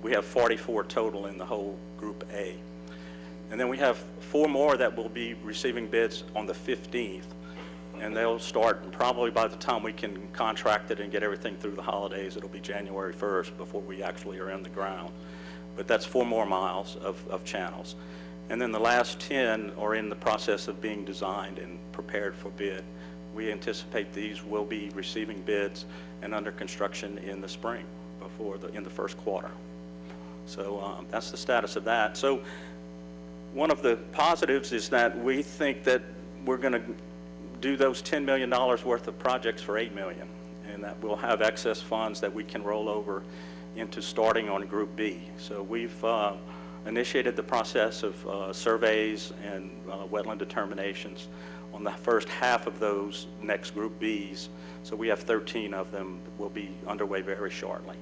We have 44 total in the whole Group A. And then we have 4 more that will be receiving bids on the 15th. And they'll start probably by the time we can contract it and get everything through the holidays. It'll be January 1st before we actually are in the ground. But that's 4 more miles of channels. And then the last 10 are in the process of being designed and prepared for bid. We anticipate these will be receiving bids and under construction in the spring in the first quarter. So that's the status of that. So one of the positives is that we think that we're going to do those $10 million worth of projects for $8 million, and that we'll have excess funds that we can roll over into starting on Group B. So we've initiated the process of surveys and wetland determinations on the first half of those next Group Bs. So we have 13 of them will be underway very shortly.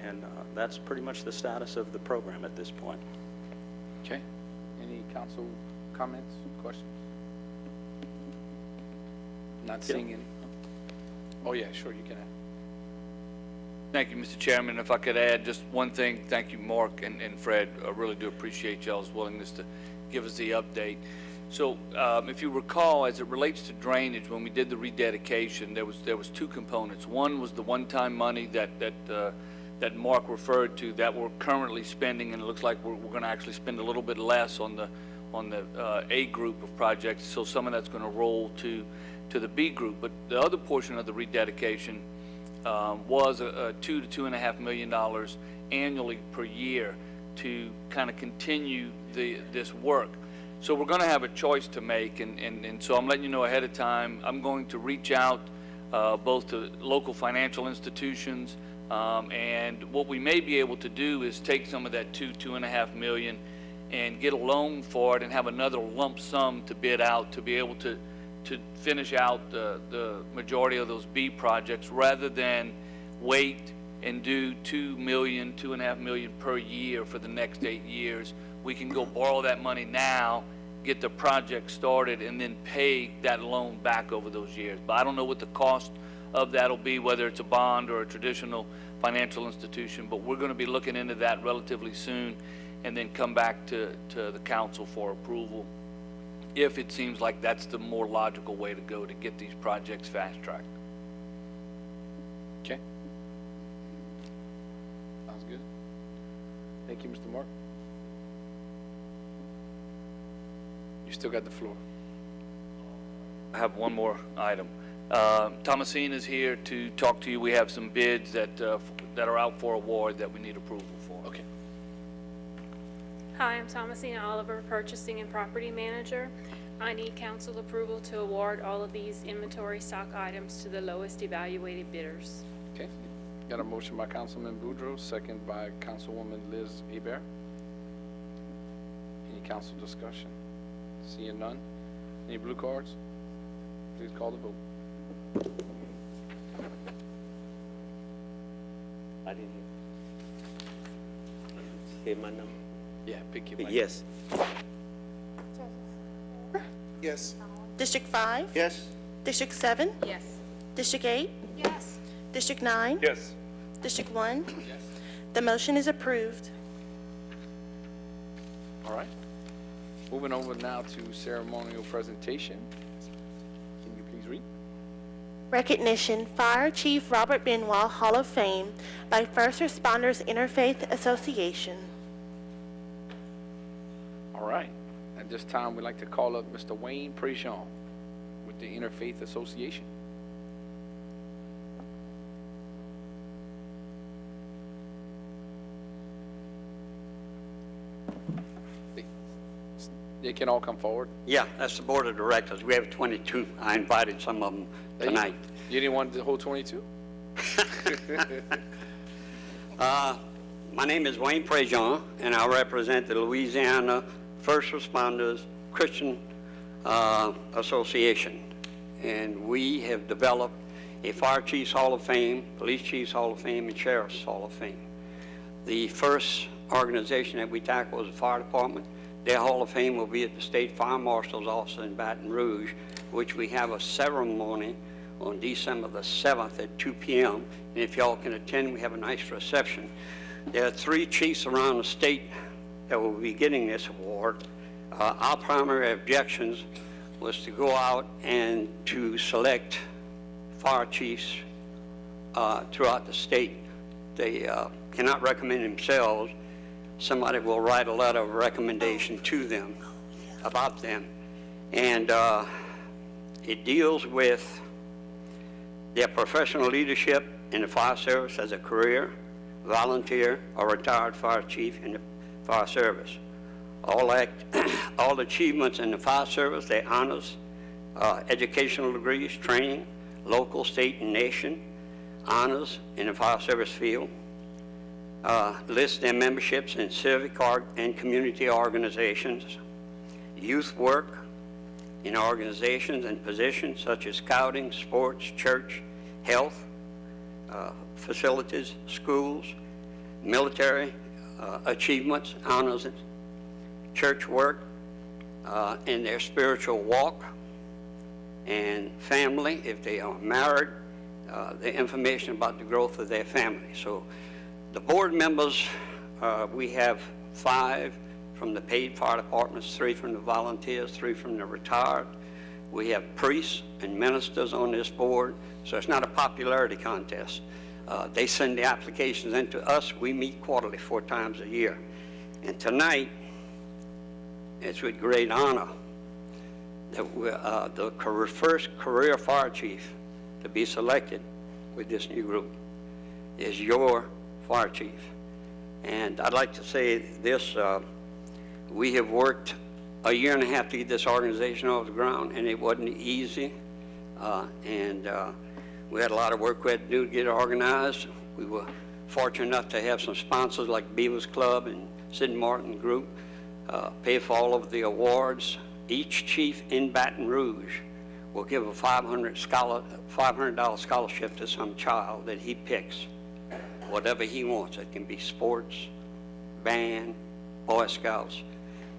And that's pretty much the status of the program at this point. Okay. Any council comments, questions? Not seeing any. Oh yeah, sure, you can add. Thank you, Mr. Chairman. If I could add just one thing, thank you, Mark and Fred. I really do appreciate y'all's willingness to give us the update. So if you recall, as it relates to drainage, when we did the rededication, there was 2 components. One was the one-time money that Mark referred to that we're currently spending, and it looks like we're going to actually spend a little bit less on the A group of projects. So some of that's going to roll to the B group. But the other portion of the rededication was $2 to $2.5 million annually per year to kind of continue this work. So we're going to have a choice to make, and so I'm letting you know ahead of time. I'm going to reach out both to local financial institutions, and what we may be able to do is take some of that $2.5 million and get a loan for it and have another lump sum to bid out to be able to finish out the majority of those B projects, rather than wait and do $2.5 million per year for the next 8 years. We can go borrow that money now, get the project started, and then pay that loan back over those years. But I don't know what the cost of that will be, whether it's a bond or a traditional financial institution, but we're going to be looking into that relatively soon and then come back to the council for approval if it seems like that's the more logical way to go to get these projects fast-tracked. Okay. Sounds good. Thank you, Mr. Mark. You still got the floor. I have one more item. Thomasine is here to talk to you. We have some bids that are out for award that we need approval for. Okay. Hi, I'm Thomasina Oliver, Purchasing and Property Manager. I need council approval to award all of these inventory stock items to the lowest evaluated bidders. Okay. Got a motion by Councilman Boudreaux, second by Councilwoman Liz Hebert. Any council discussion? Seeing none. Any blue cards? Please call the vote. I didn't hear my number. Yeah, pick your mic. Yes. Yes. District 5? Yes. District 7? Yes. District 8? Yes. District 9? Yes. District 1? Yes. The motion is approved. All right. Moving over now to ceremonial presentation. Can you please read? Recognition, Fire Chief Robert Benoit Hall of Fame by First Responders Interfaith Association. All right. At this time, we'd like to call up Mr. Wayne Prejean with the Interfaith Association. They can all come forward. Yeah, that's the board of directors. We have 22. I invited some of them tonight. You didn't want the whole 22? My name is Wayne Prejean, and I represent the Louisiana First Responders Christian Association. And we have developed a Fire Chiefs Hall of Fame, Police Chiefs Hall of Fame, and Sheriff's Hall of Fame. The first organization that we tackled was the Fire Department. Their Hall of Fame will be at the State Fire Marshal's office in Baton Rouge, which we have a ceremony on December the 7th at 2 p.m. And if y'all can attend, we have a nice reception. There are 3 chiefs around the state that will be getting this award. Our primary objections was to go out and to select fire chiefs throughout the state. They cannot recommend themselves. Somebody will write a letter of recommendation to them, about them. And it deals with their professional leadership in the fire service as a career, volunteer, or retired fire chief in the fire service. All achievements in the fire service, their honors, educational degrees, training, local, state, and nation, honors in the fire service field, list their memberships in civic and community organizations, youth work in organizations and positions such as scouting, sports, church, health, facilities, schools, military achievements, honors, church work, in their spiritual walk, and family, if they are married, the information about the growth of their family. So the board members, we have 5 from the paid fire departments, 3 from the volunteers, 3 from the retired. We have priests and ministers on this board, so it's not a popularity contest. They send the applications in to us. We meet quarterly, 4 times a year. And tonight, it's with great honor that we're the first career fire chief to be selected with this new group is your fire chief. And I'd like to say this, we have worked a year and a half to get this organization off the ground, and it wasn't easy. We had a lot of work we had to do to get it organized. We were fortunate enough to have some sponsors like Beavers Club and Sid Martin Group pay for all of the awards. Each chief in Baton Rouge will give a $500 scholarship to some child that he picks, whatever he wants. It can be sports, band, Boy Scouts,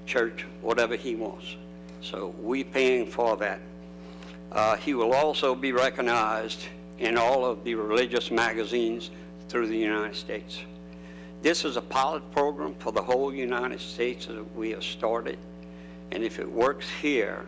church, whatever he wants. So we paying for that. He will also be recognized in all of the religious magazines through the United States. This is a pilot program for the whole United States that we have started. And if it works here,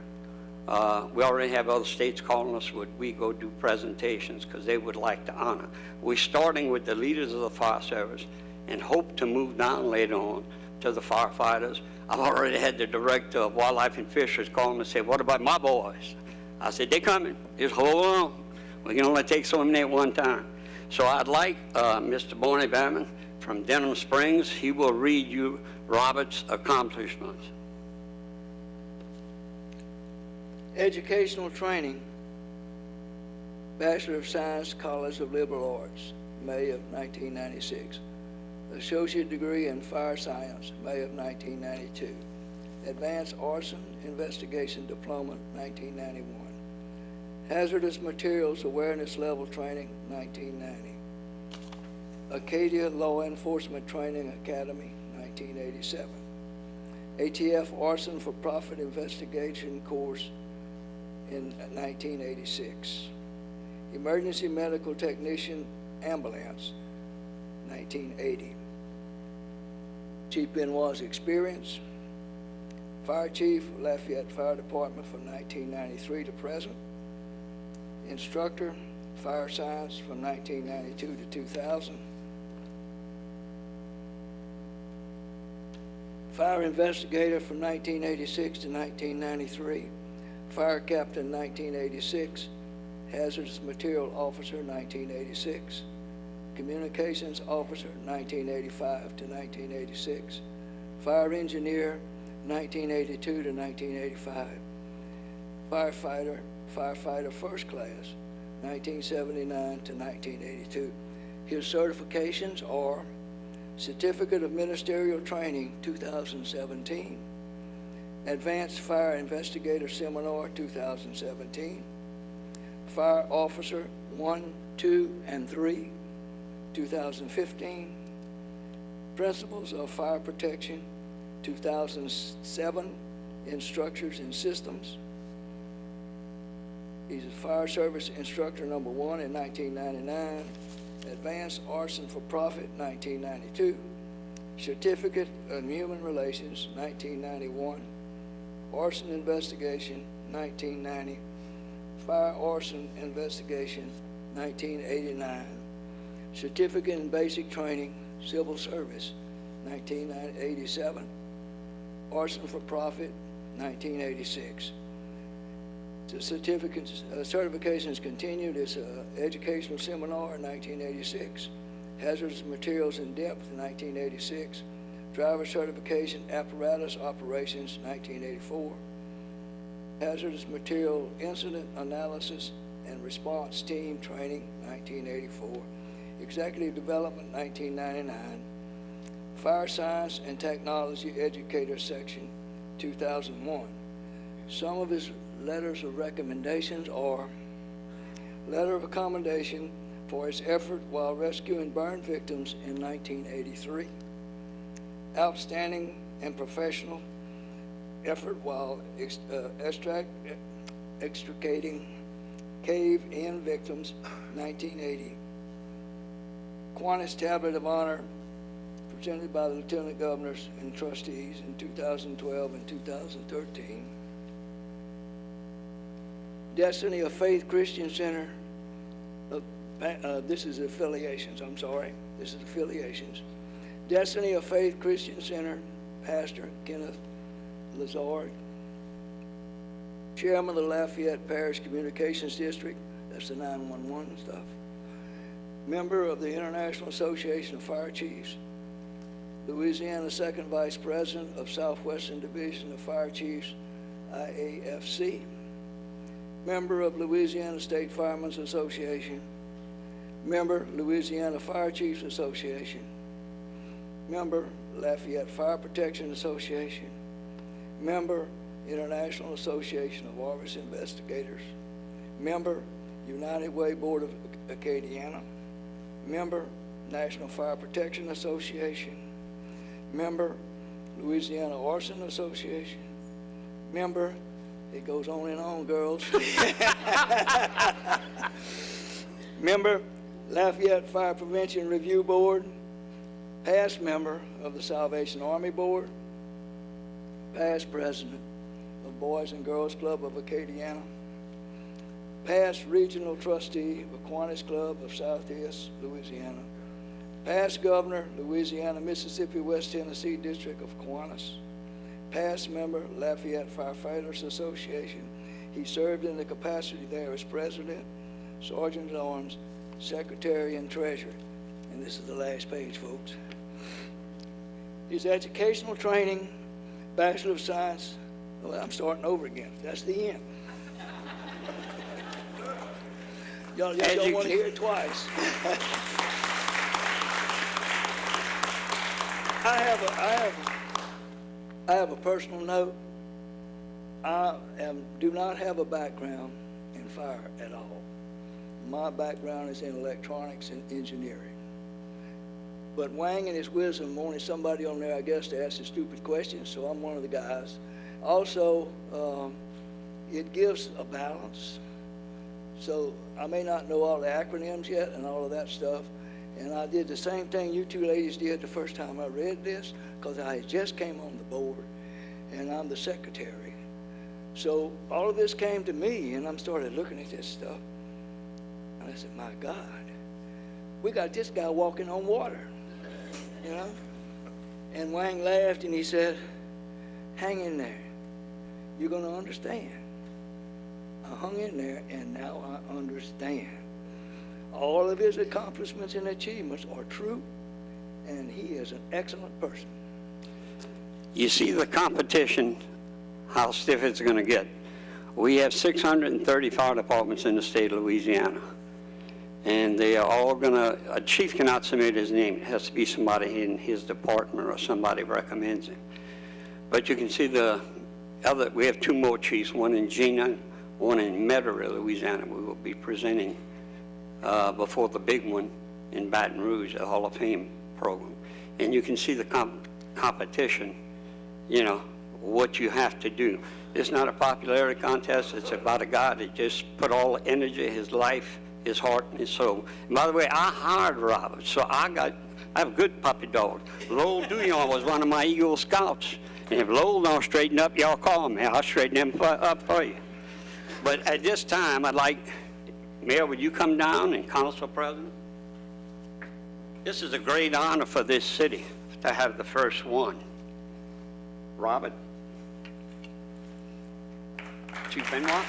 we already have other states calling us, would we go do presentations, because they would like to honor. We're starting with the leaders of the fire service and hope to move down later on to the firefighters. I've already had the director of Wildlife and Fisheries call me and say, what about my boys? I said, they're coming. Just hold on. We can only take so many at one time. So I'd like Mr. Bonnie Bamman from Denham Springs. He will read you Robert's accomplishments. Educational training, Bachelor of Science, College of Liberal Arts, May of 1996. Associate degree in Fire Science, May of 1992. Advanced Arson Investigation Diploma, 1991. Hazardous Materials Awareness Level Training, 1990. Acadia Law Enforcement Training Academy, 1987. ATF Arson for Profit Investigation Course in 1986. Emergency Medical Technician Ambulance, 1980. Chief Benoit's experience. Fire Chief, Lafayette Fire Department from 1993 to present. Instructor, Fire Science from 1992 to 2000. Fire Investigator from 1986 to 1993. Fire Captain 1986. Hazardous Material Officer 1986. Communications Officer 1985 to 1986. Fire Engineer 1982 to 1985. Firefighter First Class 1979 to 1982. His certifications are Certificate of Ministerial Training 2017, Advanced Fire Investigator Seminar 2017, Fire Officer 1, 2, and 3 2015, Principles of Fire Protection 2007 in Structures and Systems. He's a Fire Service Instructor number 1 in 1999. Advanced Arson for Profit, 1992. Certificate in Human Relations, 1991. Arson Investigation, 1990. Fire Arson Investigation, 1989. Certificate in Basic Training, Civil Service, 1987. Arson for Profit, 1986. The certifications continued as educational seminar in 1986. Hazardous Materials in Depth in 1986. Driver Certification Apparatus Operations, 1984. Hazardous Material Incident Analysis and Response Team Training, 1984. Executive Development, 1999. Fire Science and Technology Educator Section, 2001. Some of his letters of recommendations are letter of accommodation for his effort while rescuing burn victims in 1983. Outstanding and professional effort while extricating cave-in victims, 1980. Kiwanis Tablet of Honor presented by the Lieutenant Governors and Trustees in 2012 and 2013. Destiny of Faith Christian Center, this is affiliations, I'm sorry. This is affiliations. Destiny of Faith Christian Center, Pastor Kenneth Lazard. Chairman of the Lafayette Parish Communications District, that's the 911 stuff. Member of the International Association of Fire Chiefs. Louisiana 2nd Vice President of Southwestern Division of Fire Chiefs, IAFC. Member of Louisiana State Firemen's Association. Member, Louisiana Fire Chiefs Association. Member, Lafayette Fire Protection Association. Member, International Association of Arborist Investigators. Member, United Way Board of Acadiana. Member, National Fire Protection Association. Member, Louisiana Arson Association. Member, it goes on and on, girls. Member, Lafayette Fire Prevention Review Board. Past member of the Salvation Army Board. Past president of Boys and Girls Club of Acadiana. Past regional trustee of Kiwanis Club of Southeast Louisiana. Past governor, Louisiana, Mississippi, West Tennessee District of Kiwanis. Past member, Lafayette Firefighters Association. He served in the capacity there as president, sergeant at arms, secretary, and treasurer. And this is the last page, folks. His educational training, Bachelor of Science. Well, I'm starting over again. That's the end. Y'all don't want to hear it twice. I have a personal note. Do not have a background in fire at all. My background is in electronics and engineering. But Wang in his wisdom wanted somebody on there, I guess, to ask the stupid questions, so I'm one of the guys. Also, it gives a balance. So I may not know all the acronyms yet and all of that stuff. And I did the same thing you two ladies did the first time I read this, because I just came on the board, and I'm the secretary. So all of this came to me, and I started looking at this stuff. And I said, my God, we got this guy walking on water, you know? And Wang laughed, and he said, hang in there. You're going to understand. I hung in there, and now I understand. All of his accomplishments and achievements are true, and he is an excellent person. You see the competition, how stiff it's going to get. We have 630 fire departments in the state of Louisiana, and they are all going to, a chief cannot submit his name. It has to be somebody in his department or somebody recommends him. But you can see we have two more chiefs, one in Jena, one in Metairie, Louisiana. We will be presenting before the big one in Baton Rouge, the Hall of Fame program. And you can see the competition, you know, what you have to do. It's not a popularity contest. It's about a guy that just put all the energy of his life his heart and his soul. And by the way, I hired Robert, so I have a good puppy dog. Lowell Duyon was one of my Eagle Scouts. And if Lowell don't straighten up, y'all call me. I'll straighten him up for you. But at this time, I'd like, Mayor, would you come down, and Council President? This is a great honor for this city to have the first one. Robert? Chief Benoit?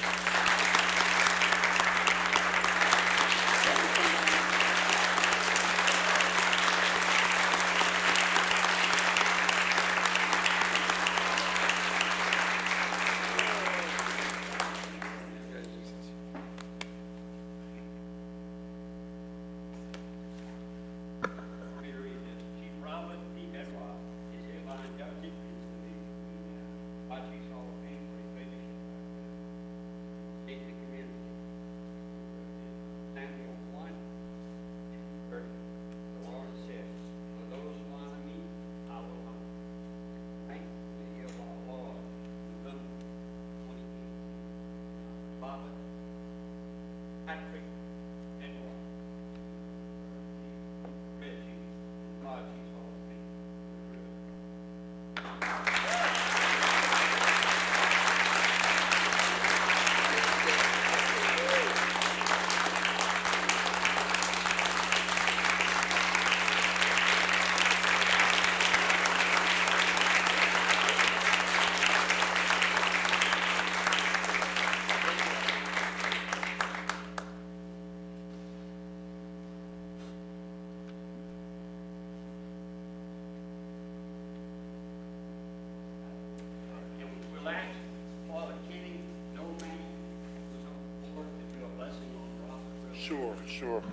Sure.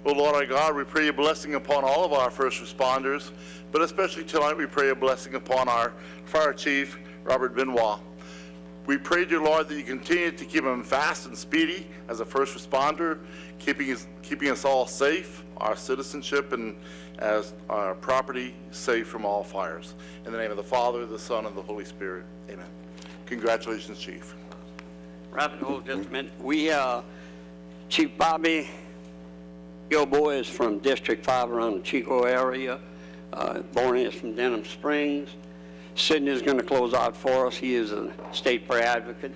Well, Lord our God, we pray a blessing upon all of our first responders, but especially tonight we pray a blessing upon our Fire Chief, Robert Benoit. We pray, dear Lord, that you continue to keep him fast and speedy as a first responder, keeping us all safe, our citizenship, and as our property safe from all fires. In the name of the Father, the Son, and the Holy Spirit, amen. Congratulations, Chief. Robert, hold just a minute. Chief Bobby, your boy is from District 5 around the Chico area. Born is from Denham Springs. Sidney is going to close out for us. He is a state prayer advocate.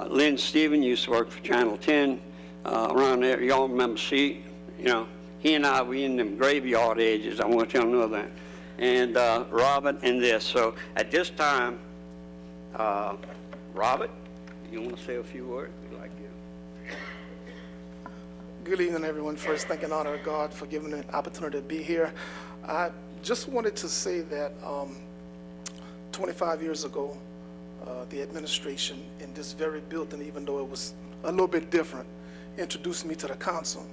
Lynn Stephen used to work for Channel 10 around there. Y'all remember, he and I, we in them graveyard ages. I want y'all to know that. And Robert and this. So at this time, Robert, you want to say a few words? We'd like you. Good evening, everyone. First, thank and honor God for giving me an opportunity to be here. I just wanted to say that 25 years ago, the administration in this very building, even though it was a little bit different, introduced me to the council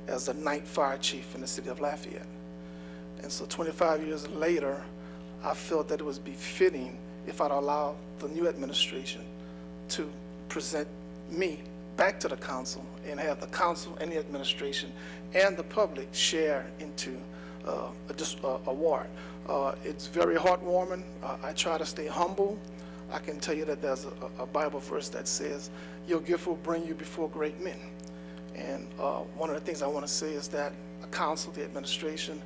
as the 9th fire chief in the city of Lafayette. And so 25 years later, I felt that it was befitting if I'd allow the new administration to present me back to the council and have the council and the administration and the public share into this award. It's very heartwarming. I try to stay humble. I can tell you that there's a Bible verse that says, your gift will bring you before great men. And one of the things I want to say is that the council, the administration,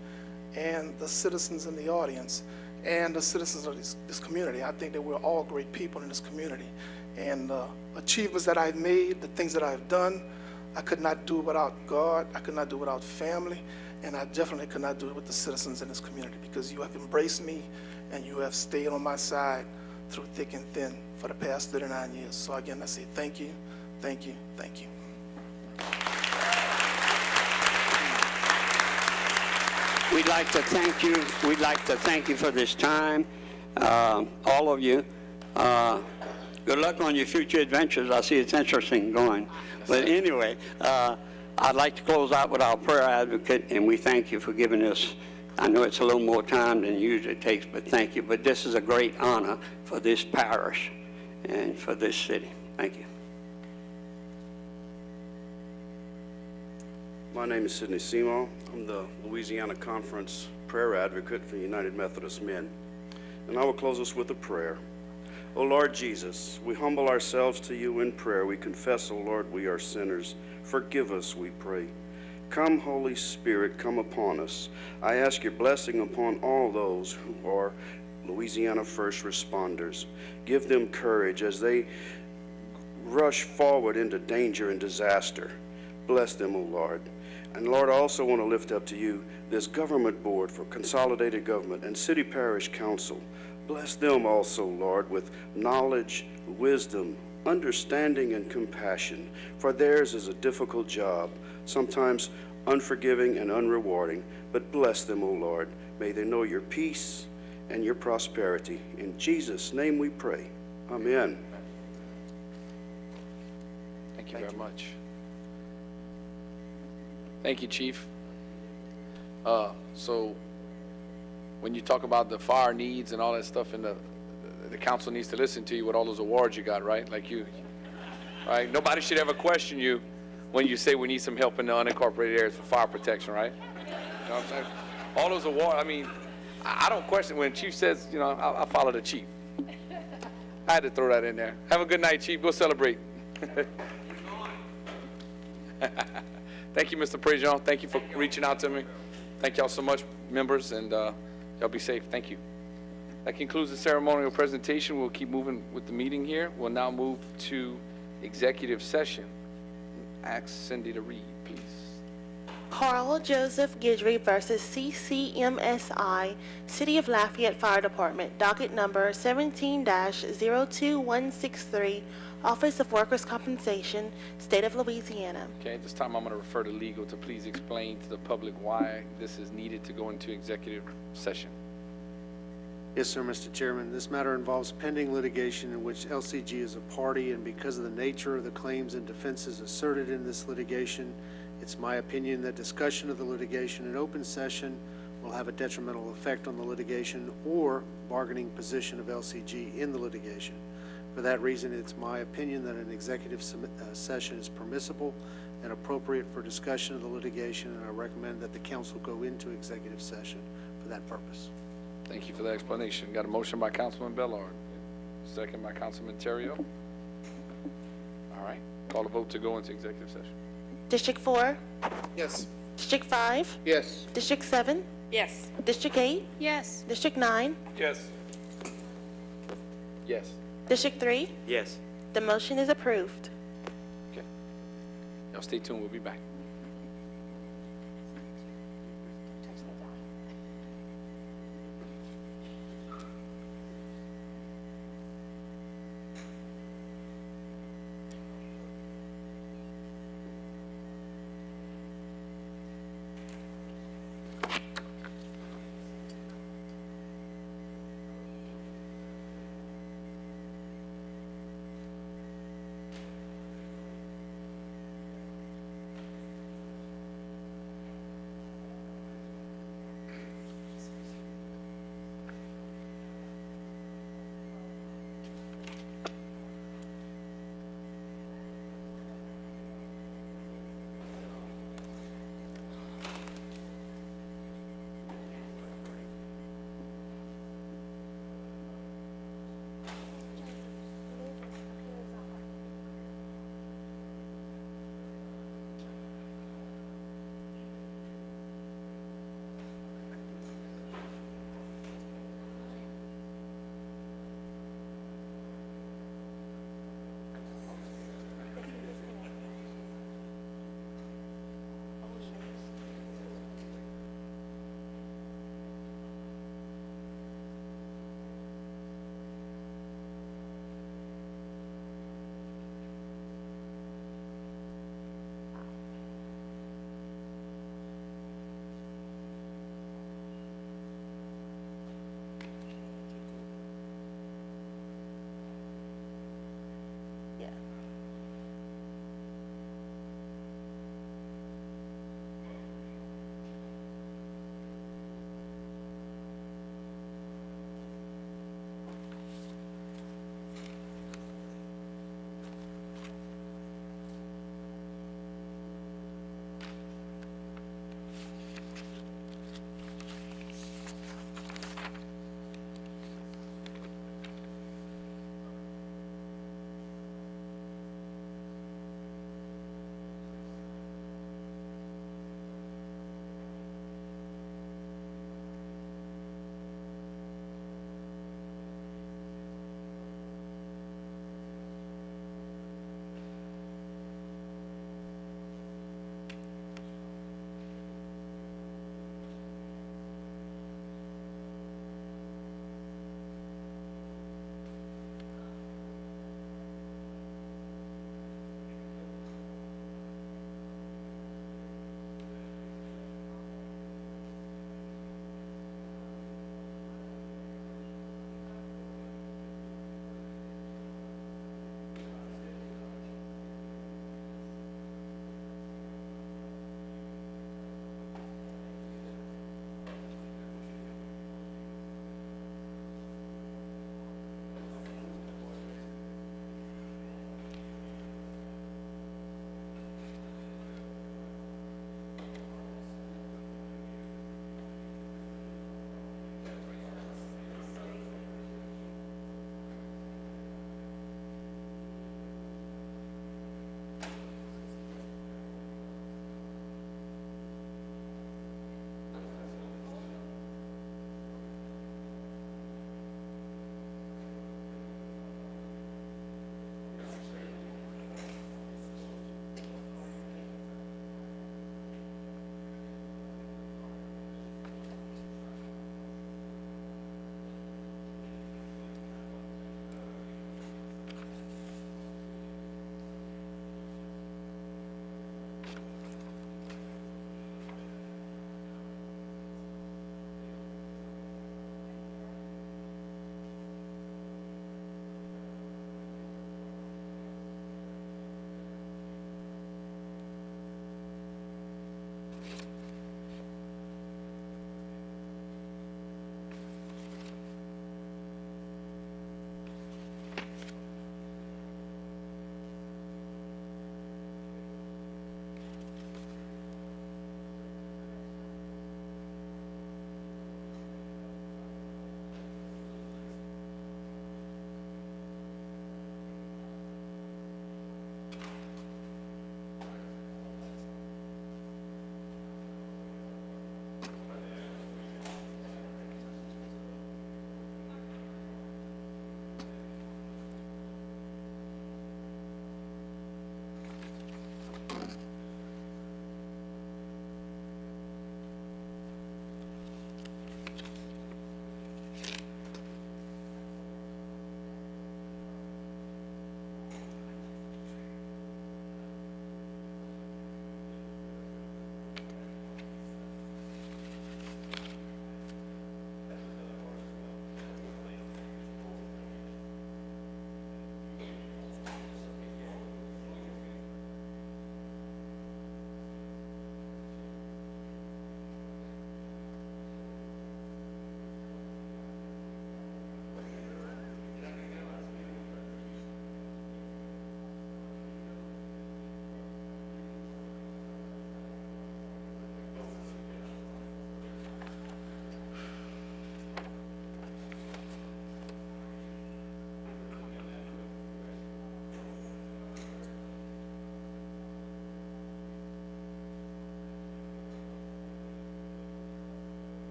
and the citizens in the audience, and the citizens of this community, I think that we're all great people in this community. And achievements that I've made, the things that I've done, I could not do without God. I could not do without family. And I definitely could not do it with the citizens in this community, because you have embraced me and you have stayed on my side through thick and thin for the past 39 years. So again, I say thank you, thank you, thank you. We'd like to thank you. We'd like to thank you for this time, all of you. Good luck on your future adventures. I see it's interesting going. But anyway, I'd like to close out with our prayer advocate, and we thank you for giving us, I know it's a little more time than usually it takes, but thank you. But this is a great honor for this parish and for this city. Thank you. My name is Sidney Seymour. I'm the Louisiana Conference prayer advocate for United Methodist Men. And I will close us with a prayer. O Lord Jesus, we humble ourselves to you in prayer. We confess, O Lord, we are sinners. Forgive us, we pray. Come, Holy Spirit, come upon us. I ask your blessing upon all those who are Louisiana first responders. Give them courage as they rush forward into danger and disaster. Bless them, O Lord. And Lord, I also want to lift up to you this government board for consolidated government and city parish council. Bless them also, Lord, with knowledge, wisdom, understanding, and compassion, for theirs is a difficult job, sometimes unforgiving and unrewarding, but bless them, O Lord. May they know your peace and your prosperity. In Jesus' name we pray. Amen. Thank you very much. Thank you, Chief. So when you talk about the fire needs and all that stuff, and the council needs to listen to you with all those awards you got, right? Like you, right? Nobody should ever question you when you say we need some help in the unincorporated areas for fire protection, right? You know what I'm saying? All those awards, I mean, I don't question when Chief says, you know, I follow the Chief. I had to throw that in there. Have a good night, Chief. Go celebrate. Thank you, Mr. Prejean. Thank you for reaching out to me. Thank y'all so much, members, and y'all be safe. Thank you. That concludes the ceremonial presentation. We'll keep moving with the meeting here. We'll now move to executive session. Ask Cindy to read, please. Carl Joseph Guidry versus CCMSI, City of Lafayette Fire Department, docket number 17-02163, Office of Workers' Compensation, State of Louisiana. Okay, at this time I'm going to refer to legal to please explain to the public why this is needed to go into executive session. Yes, sir, Mr. Chairman. This matter involves pending litigation in which LCG is a party, and because of the nature of the claims and defenses asserted in this litigation, it's my opinion that discussion of the litigation in open session will have a detrimental effect on the litigation or bargaining position of LCG in the litigation. For that reason, it's my opinion that an executive session is permissible and appropriate for discussion of the litigation, and I recommend that the council go into executive session for that purpose. Thank you for that explanation. Got a motion by Councilman Bellard, second by Councilman Terrio. All right, call a vote to go into executive session. District 4? Yes. District 5? Yes. District 7? Yes. District 8? Yes. District 9? Yes. Yes. District 3? Yes. The motion is approved. Okay. Y'all stay tuned. We'll be back.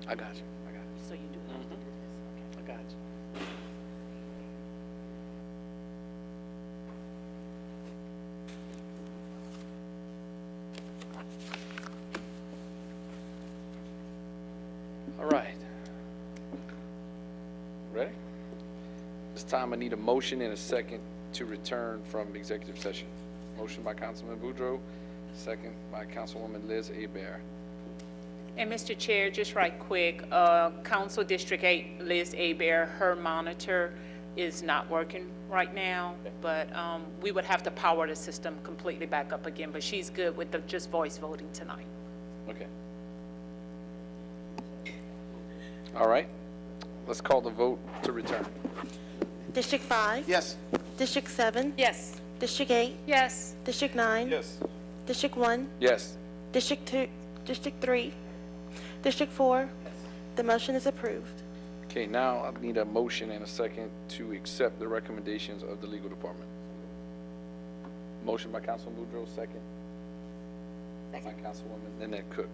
I got you. So you do have to do this. I got you. All right. Ready? This time I need a motion and a second to return from executive session. Motion by Councilman Boudreaux, second by Councilwoman Liz Hebert. And Mr. Chair, just right quick, Council District 8, Liz Hebert, her monitor is not working right now, but we would have to power the system completely back up again, but she's good with the just voice voting tonight. Okay. All right. Let's call the vote to return. District 5? Yes. District 7? Yes. District 8? Yes. District 9? Yes. District 1? Yes. District 2? District 3? District 4? The motion is approved. Okay, now I need a motion and a second to accept the recommendations of the legal department. Motion by Councilman Boudreaux, second. By Councilwoman Nanette Cook.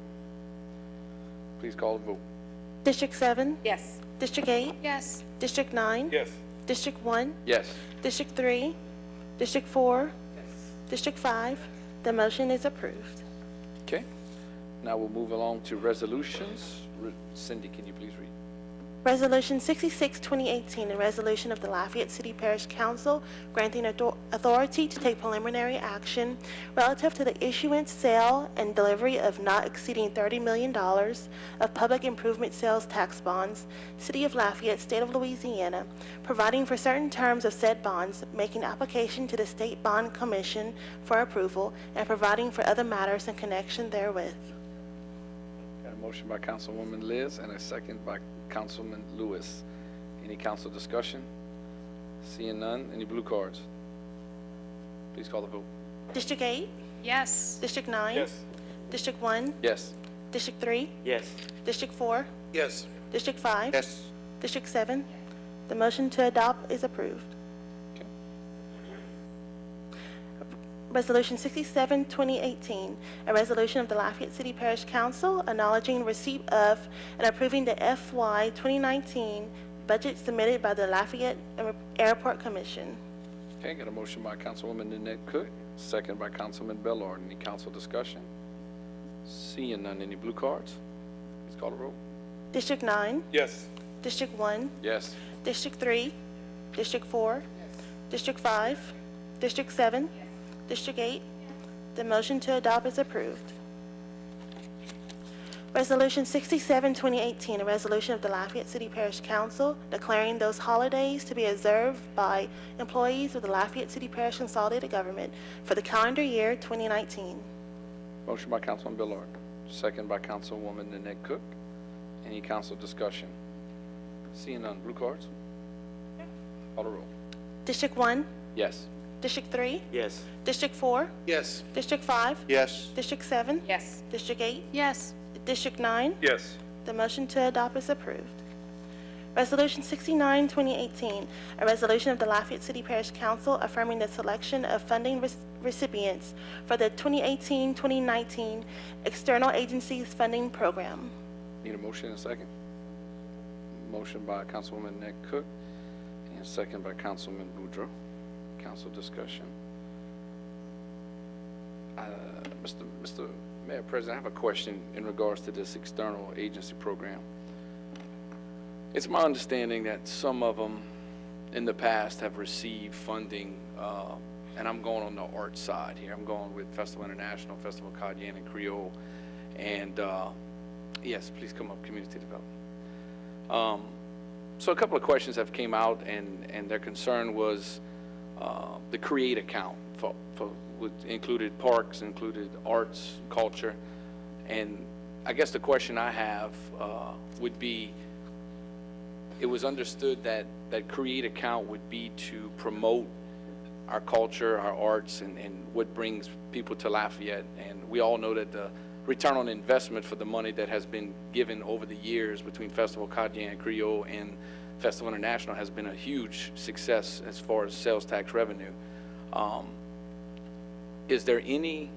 Please call the vote. District 7? Yes. District 8? Yes. District 9? Yes. District 1? Yes. District 3? District 4? District 5? The motion is approved. Okay. Now we'll move along to resolutions. Cindy, can you please read? Resolution 66, 2018, a resolution of the Lafayette City Parish Council granting authority to take preliminary action relative to the issuance, sale, and delivery of not exceeding $30 million of public improvement sales tax bonds, City of Lafayette, State of Louisiana, providing for certain terms of said bonds, making application to the State Bond Commission for approval, and providing for other matters in connection therewith. Got a motion by Councilwoman Liz and a second by Councilman Lewis. Any council discussion? Seeing none, any blue cards? Please call the vote. District 8? Yes. District 9? Yes. District 1? Yes. District 3? Yes. District 4? Yes. District 5? Yes. District 7? The motion to adopt is approved. Okay. Resolution 67, 2018, a resolution of the Lafayette City Parish Council acknowledging receipt of and approving the FY 2019 budget submitted by the Lafayette Airport Commission. Okay, got a motion by Councilwoman Nanette Cook, second by Councilman Bellard. Any council discussion? Seeing none, any blue cards? Please call the roll. District 9? Yes. District 1? Yes. District 3? District 4? District 5? District 7? District 8? The motion to adopt is approved. Resolution 67, 2018, a resolution of the Lafayette City Parish Council declaring those holidays to be observed by employees of the Lafayette City Parish Consolidated Government for the calendar year 2019. Motion by Councilman Bellard, second by Councilwoman Nanette Cook. Any council discussion? Seeing none, blue cards? Call the roll. District 1? Yes. District 3? Yes. District 4? Yes. District 5? Yes. District 7? Yes. District 8? Yes. District 9? Yes. The motion to adopt is approved. Resolution 69, 2018, a resolution of the Lafayette City Parish Council affirming the selection of funding recipients for the 2018-2019 External Agencies Funding Program. Need a motion and a second? Motion by Councilwoman Nanette Cook and second by Councilman Boudreaux. Council discussion. Mr. Mayor President, I have a question in regards to this external agency program. It's my understanding that some of them in the past have received funding, and I'm going on the art side here. I'm going with Festival International, Festival Cayenne, and Creole. And yes, please come up, community development. So a couple of questions have came out, and their concern was the CREATE account included parks, included arts, culture. And I guess the question I have would be, it was understood that CREATE account would be to promote our culture, our arts, and what brings people to Lafayette. And we all know that the return on investment for the money that has been given over the years between Festival Cayenne, Creole, and Festival International has been a huge success as far as sales tax revenue. Is there any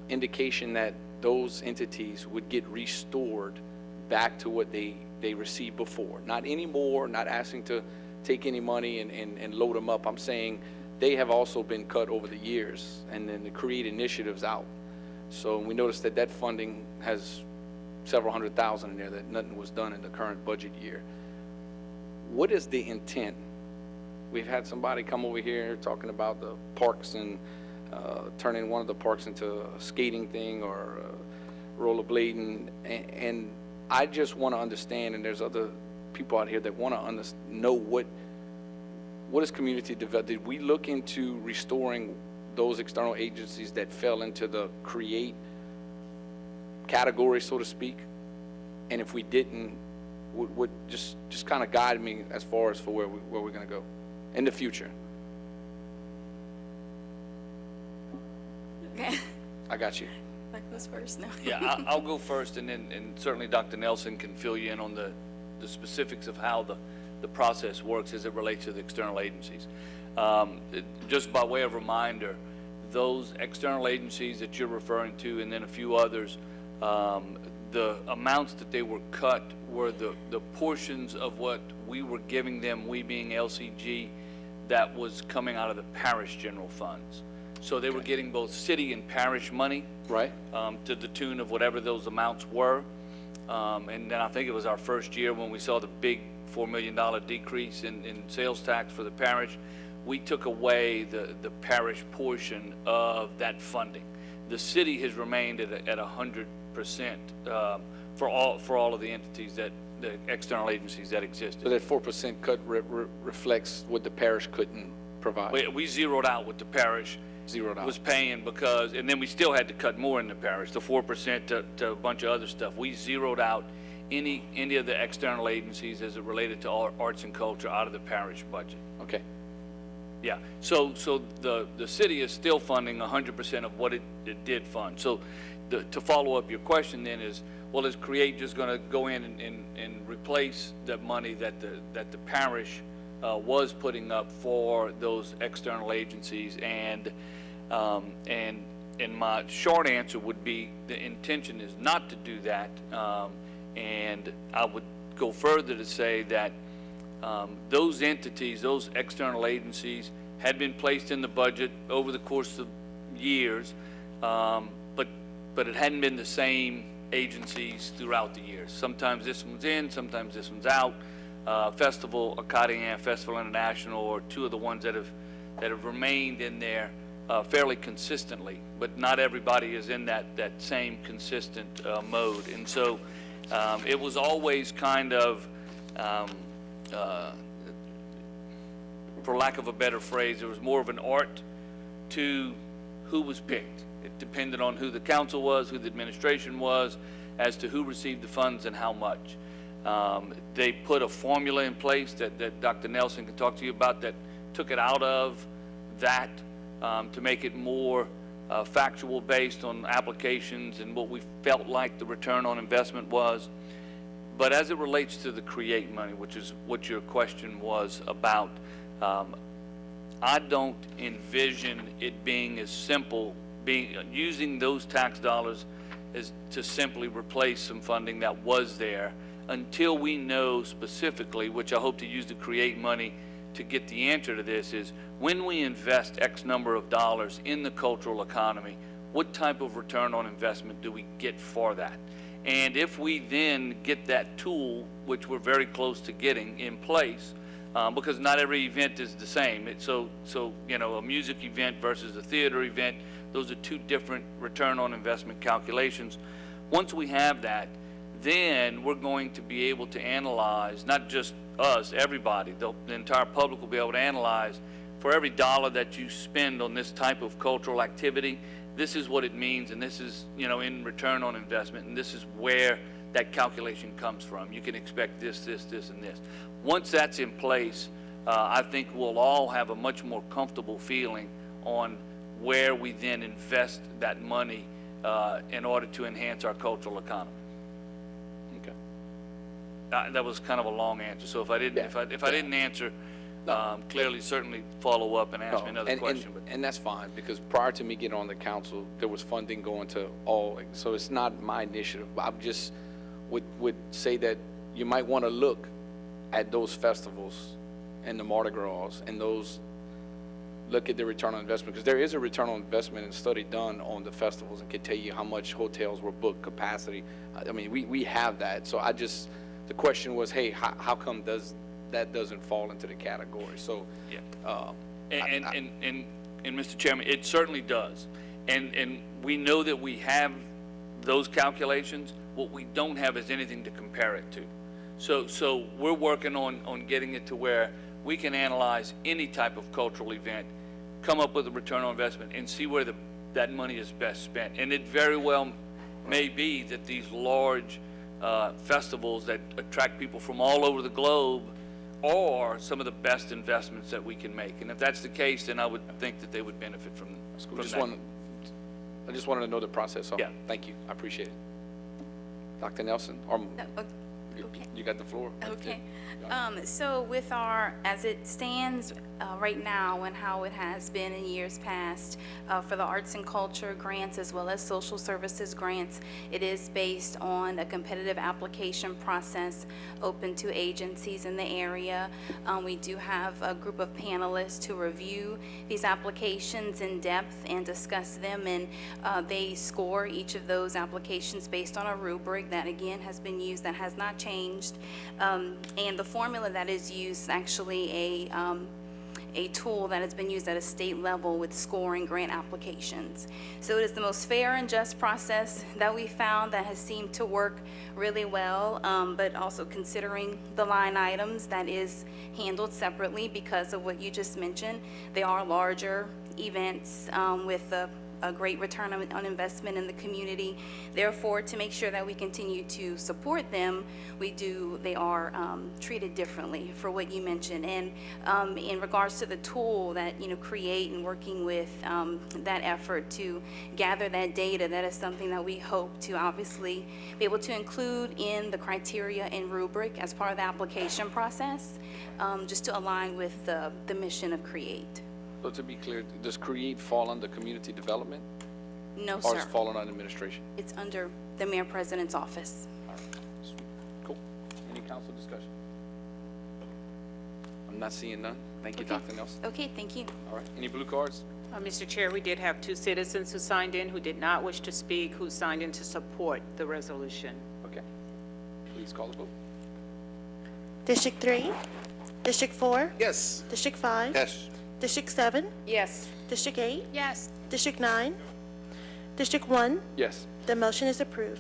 indication that those entities would get restored back to what they received before. Not anymore, not asking to take any money and load them up. I'm saying they have also been cut over the years, and then the CREATE initiatives out. So we noticed that funding has several $100,000 in there, that nothing was done in the current budget year. What is the intent? We've had somebody come over here talking about the parks and turning one of the parks into a skating thing or rollerblading, and I just want to understand, and there's other people out here that want to know what is community development. Did we look into restoring those external agencies that fell into the CREATE category, so to speak? And if we didn't, would just kind of guide me as far as for where we're going to go in the future. Okay. I got you. Like who's first now? Yeah, I'll go first, and certainly Dr. Nelson can fill you in on the specifics of how the process works as it relates to the external agencies. Just by way of reminder, those external agencies that you're referring to, and then a few others, the amounts that they were cut were the portions of what we were giving them, we being LCG, that was coming out of the parish general funds. So they were getting both city and parish money, Right. to the tune of whatever those amounts were. And then I think it was our first year when we saw the big $4 million decrease in sales tax for the parish. We took away the parish portion of that funding. The city has remained at 100% for all of the entities the external agencies that existed. So that 4% cut reflects what the parish couldn't provide. We zeroed out what the parish Zeroed out. was paying, because, and then we still had to cut more in the parish, the 4% to a bunch of other stuff. We zeroed out any of the external agencies as it related to arts and culture out of the parish budget. Okay. Yeah, so the city is still funding 100% of what it did fund. So to follow up your question then is, well, is CREATE just going to go in and replace that money that the parish was putting up for those external agencies? And my short answer would be the intention is not to do that. And I would go further to say that those entities, those external agencies, had been placed in the budget over the course of years, but it hadn't been the same agencies throughout the years. Sometimes this one's in, sometimes this one's out. Festival, Acadian Festival International, are two of the ones that have remained in there fairly consistently, but not everybody is in that same consistent mode. And so it was always kind of, for lack of a better phrase, there was more of an art to who was picked. It depended on who the council was, who the administration was, as to who received the funds and how much. They put a formula in place that Dr. Nelson can talk to you about that took it out of that to make it more factual based on applications and what we felt like the return on investment was. But as it relates to the CREATE money, which is what your question was about, I don't envision it being as simple, using those tax dollars as to simply replace some funding that was there, until we know specifically, which I hope to use the CREATE money to get the answer to this, is when we invest X number of dollars in the cultural economy, what type of return on investment do we get for that? And if we then get that tool, which we're very close to getting in place, because not every event is the same. So you know, a music event versus a theater event, those are two different return on investment calculations. Once we have that, then we're going to be able to analyze, not just us, everybody, the entire public will be able to analyze, for every dollar that you spend on this type of cultural activity, this is what it means, and this is, you know, in return on investment, and this is where that calculation comes from. You can expect this, this, this, and this. Once that's in place, I think we'll all have a much more comfortable feeling on where we then invest that money in order to enhance our cultural economy. Okay. That was kind of a long answer. So if I didn't, if I didn't answer clearly, certainly follow up and ask me another question. And that's fine, because prior to me getting on the council, there was funding going to all. So it's not my initiative. I'm just would say that you might want to look at those festivals and the Mardi Gras and those, look at the return on investment, because there is a return on investment and study done on the festivals and can tell you how much hotels were booked, capacity. I mean, we have that. So the question was, hey, how come that doesn't fall into the category? So, Yeah. And Mr. Chairman, it certainly does. And we know that we have those calculations. What we don't have is anything to compare it to. So we're working on getting it to where we can analyze any type of cultural event, come up with a return on investment, and see where that money is best spent. And it very well may be that these large festivals that attract people from all over the globe are some of the best investments that we can make. And if that's the case, then I would think that they would benefit from that. I just wanted to know the process. So Yeah. Thank you. I appreciate it. Dr. Nelson, you got the floor. Okay. So with as it stands right now and how it has been in years past, for the arts and culture grants as well as social services grants, it is based on a competitive application process open to agencies in the area. We do have a group of panelists to review these applications in depth and discuss them, and they score each of those applications based on a rubric that again has been used, that has not changed, and the formula that is used is actually a tool that has been used at a state level with scoring grant applications. So it is the most fair and just process that we found that has seemed to work really well, but also considering the line items, that is handled separately because of what you just mentioned. They are larger events with a great return on investment in the community. Therefore, to make sure that we continue to support them, they are treated differently for what you mentioned. And in regards to the tool that, create and working with that effort to gather that data, that is something that we hope to obviously be able to include in the criteria and rubric as part of the application process, just to align with the mission of CREATE. So to be clear, does CREATE fall under community development? No, Or sir. is it falling under administration? It's under the Mayor President's office. All right. Cool. Any council discussion? I'm not seeing none. Thank you, Okay. Dr. Nelson. Okay, thank you. All right. Any blue cards? Mr. Chair, we did have 2 citizens who signed in who did not wish to speak, who signed in to support the resolution. Okay. Please call the vote. District 3, District 4, Yes. District 5, Yes. District 7, Yes. District 8, Yes. District 9, District 1. Yes. The motion is approved.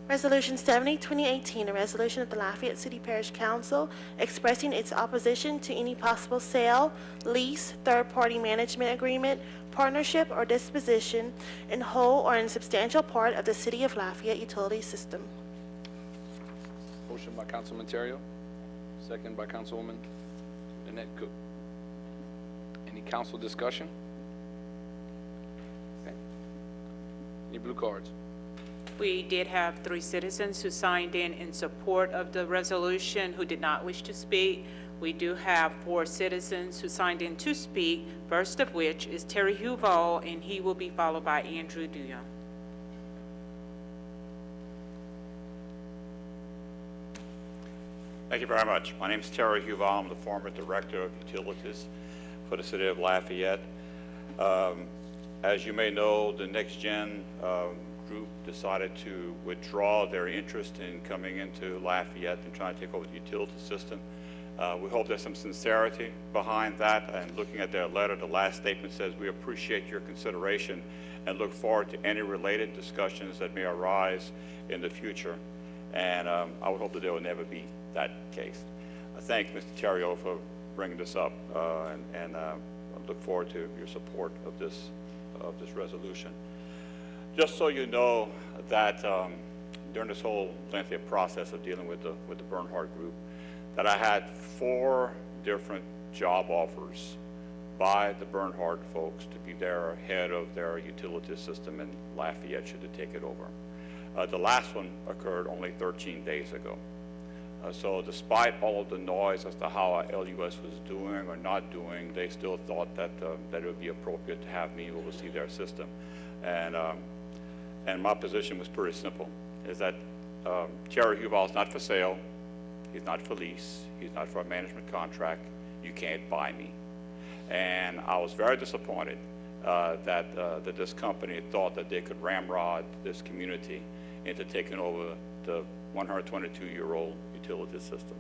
Resolution 70, 2018, a resolution of the Lafayette City Parish Council expressing its opposition to any possible sale, lease, third-party management agreement, partnership, or disposition in whole or in substantial part of the City of Lafayette utility system. Motion by Councilman Terrio, second by Councilwoman Annette Cook. Any council discussion? Okay. Any blue cards? We did have 3 citizens who signed in support of the resolution who did not wish to speak. We do have 4 citizens who signed in to speak, first of which is Terry Huval, and he will be followed by Andrew Duyon. Thank you very much. My name is Terry Huval. I'm the former Director of Utilities for the City of Lafayette. As you may know, the Next Gen group decided to withdraw their interest in coming into Lafayette and trying to take over the utility system. We hope there's some sincerity behind that, and looking at their letter, the last statement says, "We appreciate your consideration and look forward to any related discussions that may arise in the future." And I would hope that there will never be that case. I thank Mr. Terrio for bringing this up, and I look forward to your support of this resolution. Just so you know that during this whole lengthy process of dealing with the Bernhardt Group, that I had 4 different job offers by the Bernhardt folks to be their head of their utility system in Lafayette should they take it over. The last one occurred only 13 days ago. So despite all of the noise as to how LUS was doing or not doing, they still thought that it would be appropriate to have me oversee their system. And and my position was pretty simple, is that Terry Huval is not for sale, he's not for lease, he's not for a management contract, you can't buy me. And I was very disappointed that this company thought that they could ramrod this community into taking over the 122-year-old utility system.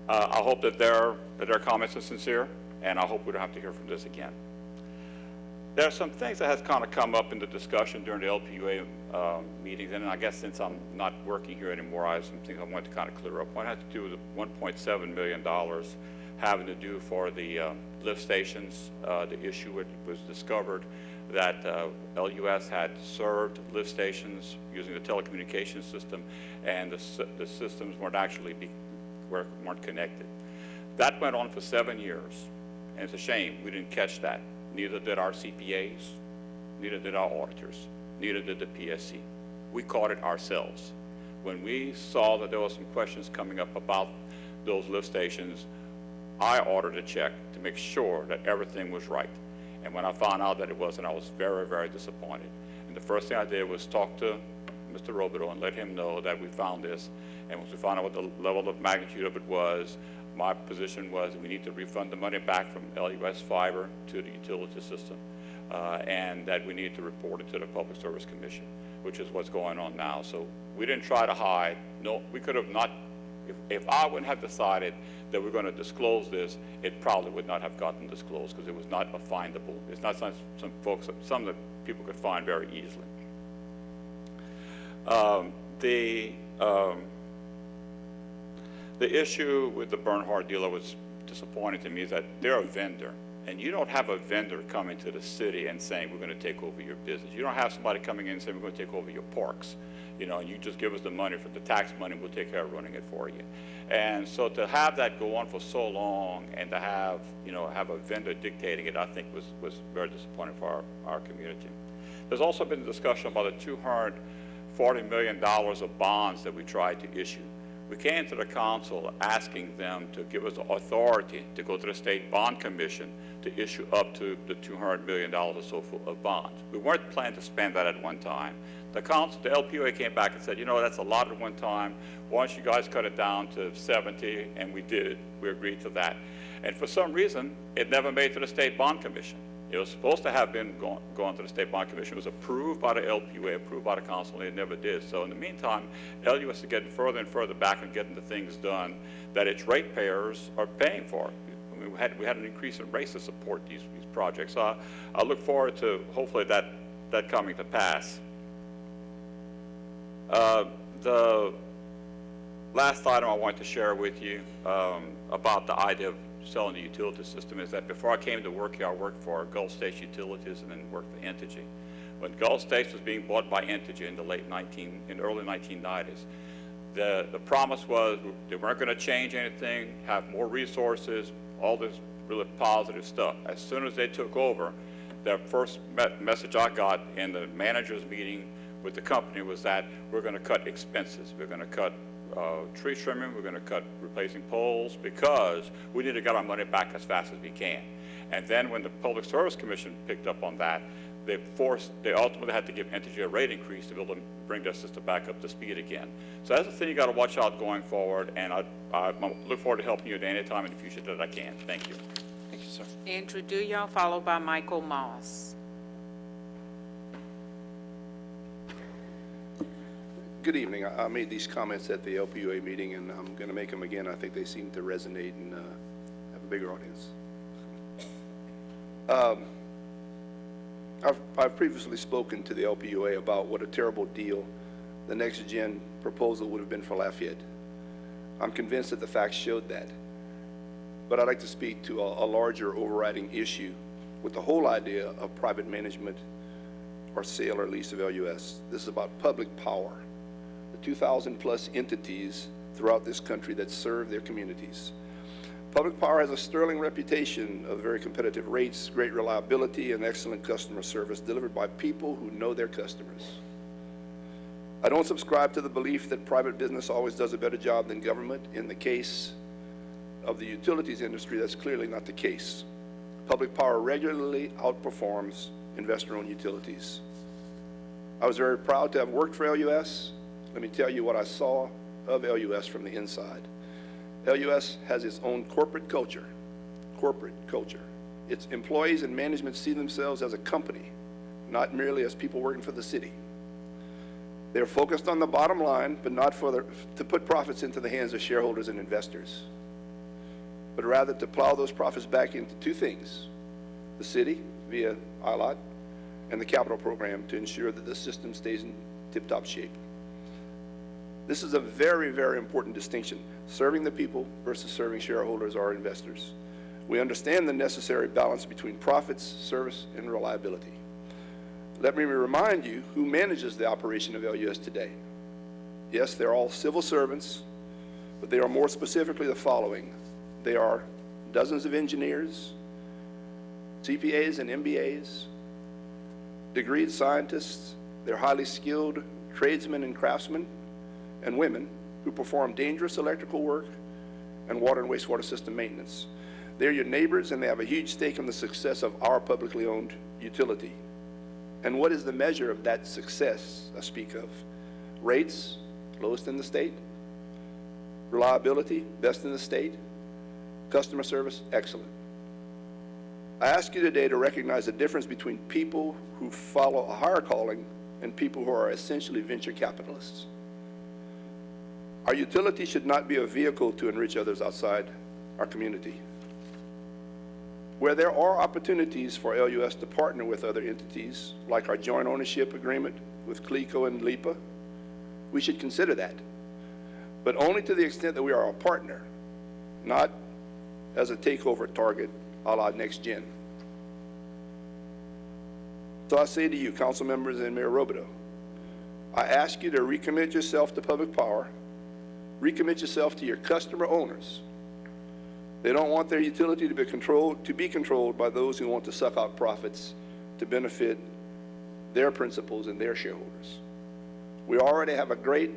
I hope that their comments are sincere, and I hope we don't have to hear from this again. There are some things that has kind of come up in the discussion during the LPUA meetings, and I guess since I'm not working here anymore, I have some things I wanted to kind of clear up. One had to do with the $1.7 million having to do for the lift stations. The issue was discovered that LUS had served lift stations using the telecommunications system, and the systems weren't connected. That went on for 7 years, and it's a shame we didn't catch that. Neither did our CPAs, neither did our auditors, neither did the PSC. We caught it ourselves. When we saw that there were some questions coming up about those lift stations, I ordered a check to make sure that everything was right. And when I found out that it wasn't, I was very, very disappointed. And the first thing I did was talk to Mr. Robideau and let him know that we found this. And once we found out what the level of magnitude of it was, my position was we need to refund the money back from LUS Fiber to the utility system, and that we need to report it to the Public Service Commission, which is what's going on now. So we didn't try to hide. No, we could have not, if I wouldn't have decided that we're going to disclose this, it probably would not have gotten disclosed because it was not a findable. It's not some that people could find very easily. The issue with the Bernhard dealer was disappointing to me is that they're a vendor, and you don't have a vendor coming to the city and saying, we're going to take over your business. You don't have somebody coming in and saying, we're going to take over your parks, and you just give us the money for the tax money, we'll take care of running it for you. And so to have that go on for so long and to have a vendor dictating it, I think was very disappointing for our community. There's also been a discussion about the $240 million of bonds that we tried to issue. We came to the council asking them to give us the authority to go to the State Bond Commission to issue up to the $200 million or so of bonds. We weren't planning to spend that at one time. The council, the LPUA came back and said, that's a lot at one time. Why don't you guys cut it down to 70? And we did. We agreed to that. And for some reason, it never made to the State Bond Commission. It was supposed to have been gone to the State Bond Commission. It was approved by the LPUA, approved by the council, and it never did. So in the meantime, LUS is getting further and further back and getting the things done that its ratepayers are paying for. I mean, we had an increase in rates to support these projects. So I look forward to hopefully that coming to pass. The last item I want to share with you about the idea of selling the utility system is that before I came to work here, I worked for Gulf States Utilities and then worked for Entergy. When Gulf States was being bought by Entergy in the early 1990s, the promise was they weren't going to change anything, have more resources, all this really positive stuff. As soon as they took over, the first message I got in the manager's meeting with the company was that we're going to cut expenses. We're going to cut tree trimming, we're going to cut replacing poles because we need to get our money back as fast as we can. And then when the Public Service Commission picked up on that, they ultimately had to give Entergy a rate increase to be able to bring their system back up to speed again. So that's the thing you got to watch out going forward, and I look forward to helping you at any time in the future that I can. Thank you. Thank you, sir. Andrew Duyon, followed by Michael Moss. Good evening. I made these comments at the LPUA meeting, and I'm going to make them again. I think they seem to resonate and have a bigger audience. I've previously spoken to the LPUA about what a terrible deal the Next Gen proposal would have been for Lafayette. I'm convinced that the facts showed that. But I'd like to speak to a larger overriding issue with the whole idea of private management or sale or lease of LUS. This is about public power. 2,000 plus entities throughout this country that serve their communities. Public power has a sterling reputation of very competitive rates, great reliability, and excellent customer service delivered by people who know their customers. I don't subscribe to the belief that private business always does a better job than government. In the case of the utilities industry, that's clearly not the case. Public power regularly outperforms investor-owned utilities. I was very proud to have worked for LUS. Let me tell you what I saw of LUS from the inside. LUS has its own corporate culture. Its employees and management see themselves as a company, not merely as people working for the city. They're focused on the bottom line, but not to put profits into the hands of shareholders and investors, but rather to plow those profits back into two things: the city via ILOT and the capital program to ensure that the system stays in tip-top shape. This is a very, very important distinction: serving the people versus serving shareholders or investors. We understand the necessary balance between profits, service, and reliability. Let me remind you who manages the operation of LUS today. Yes, they're all civil servants, but they are more specifically the following. They are dozens of engineers, CPAs and MBAs, degreed scientists. They're highly skilled tradesmen and craftsmen and women who perform dangerous electrical work and water and wastewater system maintenance. They're your neighbors, and they have a huge stake in the success of our publicly owned utility. And what is the measure of that success I speak of? Rates, lowest in the state. Reliability, best in the state. Customer service, excellent. I ask you today to recognize the difference between people who follow a higher calling and people who are essentially venture capitalists. Our utility should not be a vehicle to enrich others outside our community. Where there are opportunities for LUS to partner with other entities, like our joint ownership agreement with CLECO and LIPA, we should consider that, but only to the extent that we are a partner, not as a takeover target a la Next Gen. So I say to you, council members and Mayor Robideau, I ask you to recommit yourself to public power, recommit yourself to your customer owners. They don't want their utility to be controlled by those who want to suck out profits to benefit their principals and their shareholders. We already have a great,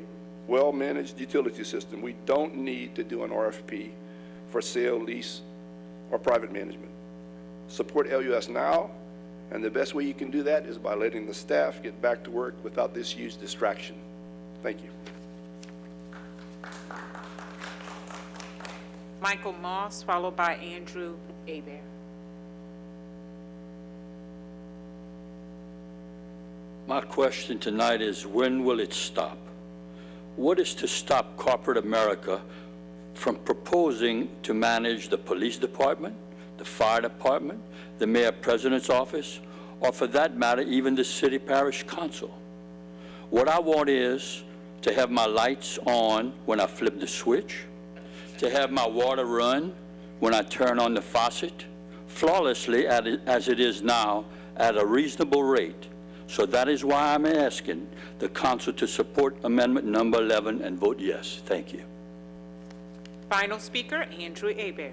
well-managed utility system. We don't need to do an RFP for sale, lease, or private management. Support LUS now, and the best way you can do that is by letting the staff get back to work without this huge distraction. Thank you. Michael Moss, followed by Andrew Abair. My question tonight is, when will it stop? What is to stop corporate America from proposing to manage the police department, the fire department, the mayor president's office, or for that matter, even the city parish council? What I want is to have my lights on when I flip the switch, to have my water run when I turn on the faucet, flawlessly as it is now, at a reasonable rate. So that is why I'm asking the council to support amendment number 11 and vote yes. Thank you. Final speaker, Andrew Abair.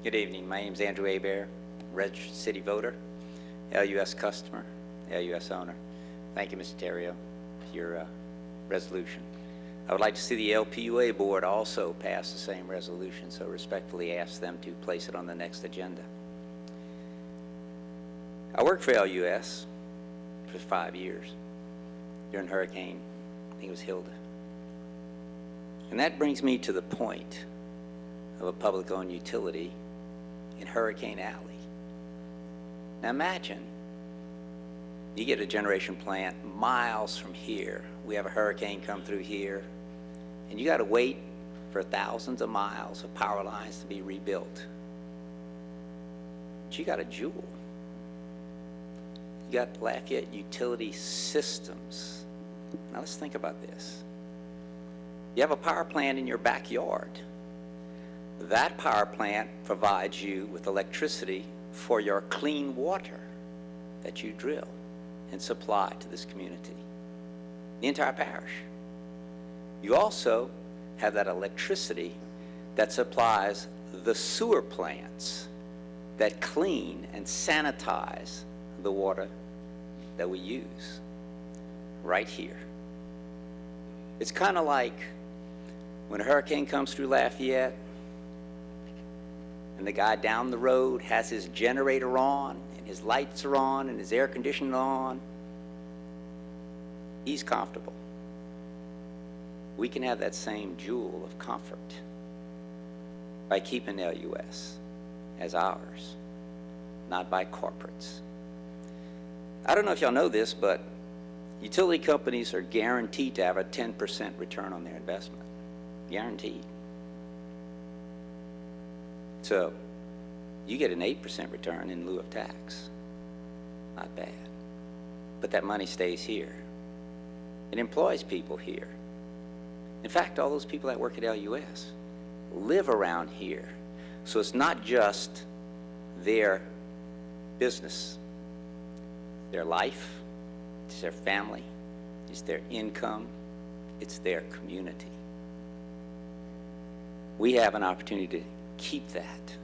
Good evening. My name is Andrew Abair, registered city voter, LUS customer, LUS owner. Thank you, Mr. Terrio, for your resolution. I would like to see the LPUA board also pass the same resolution, so respectfully ask them to place it on the next agenda. I worked for LUS for 5 years during Hurricane, I think it was Hilda. And that brings me to the point of a public-owned utility in Hurricane Alley. Now imagine you get a generation plant miles from here. We have a hurricane come through here, and you got to wait for thousands of miles of power lines to be rebuilt. But you got a jewel. You got Lafayette Utility Systems. Now let's think about this. You have a power plant in your backyard. That power plant provides you with electricity for your clean water that you drill and supply to this community, the entire parish. You also have that electricity that supplies the sewer plants that clean and sanitize the water that we use right here. It's kind of like when a hurricane comes through Lafayette and and the guy down the road has his generator on, and his lights are on, and his air conditioning on, he's comfortable. We can have that same jewel of comfort by keeping LUS as ours, not by corporates. I don't know if y'all know this, but utility companies are guaranteed to have a 10% return on their investment. Guaranteed. So you get an 8% return in lieu of tax. Not bad. But that money stays here. It employs people here. In fact, all those people that work at LUS live around here. So it's not just their business, their life, it's their family, it's their income, it's their community. We have an opportunity to keep that.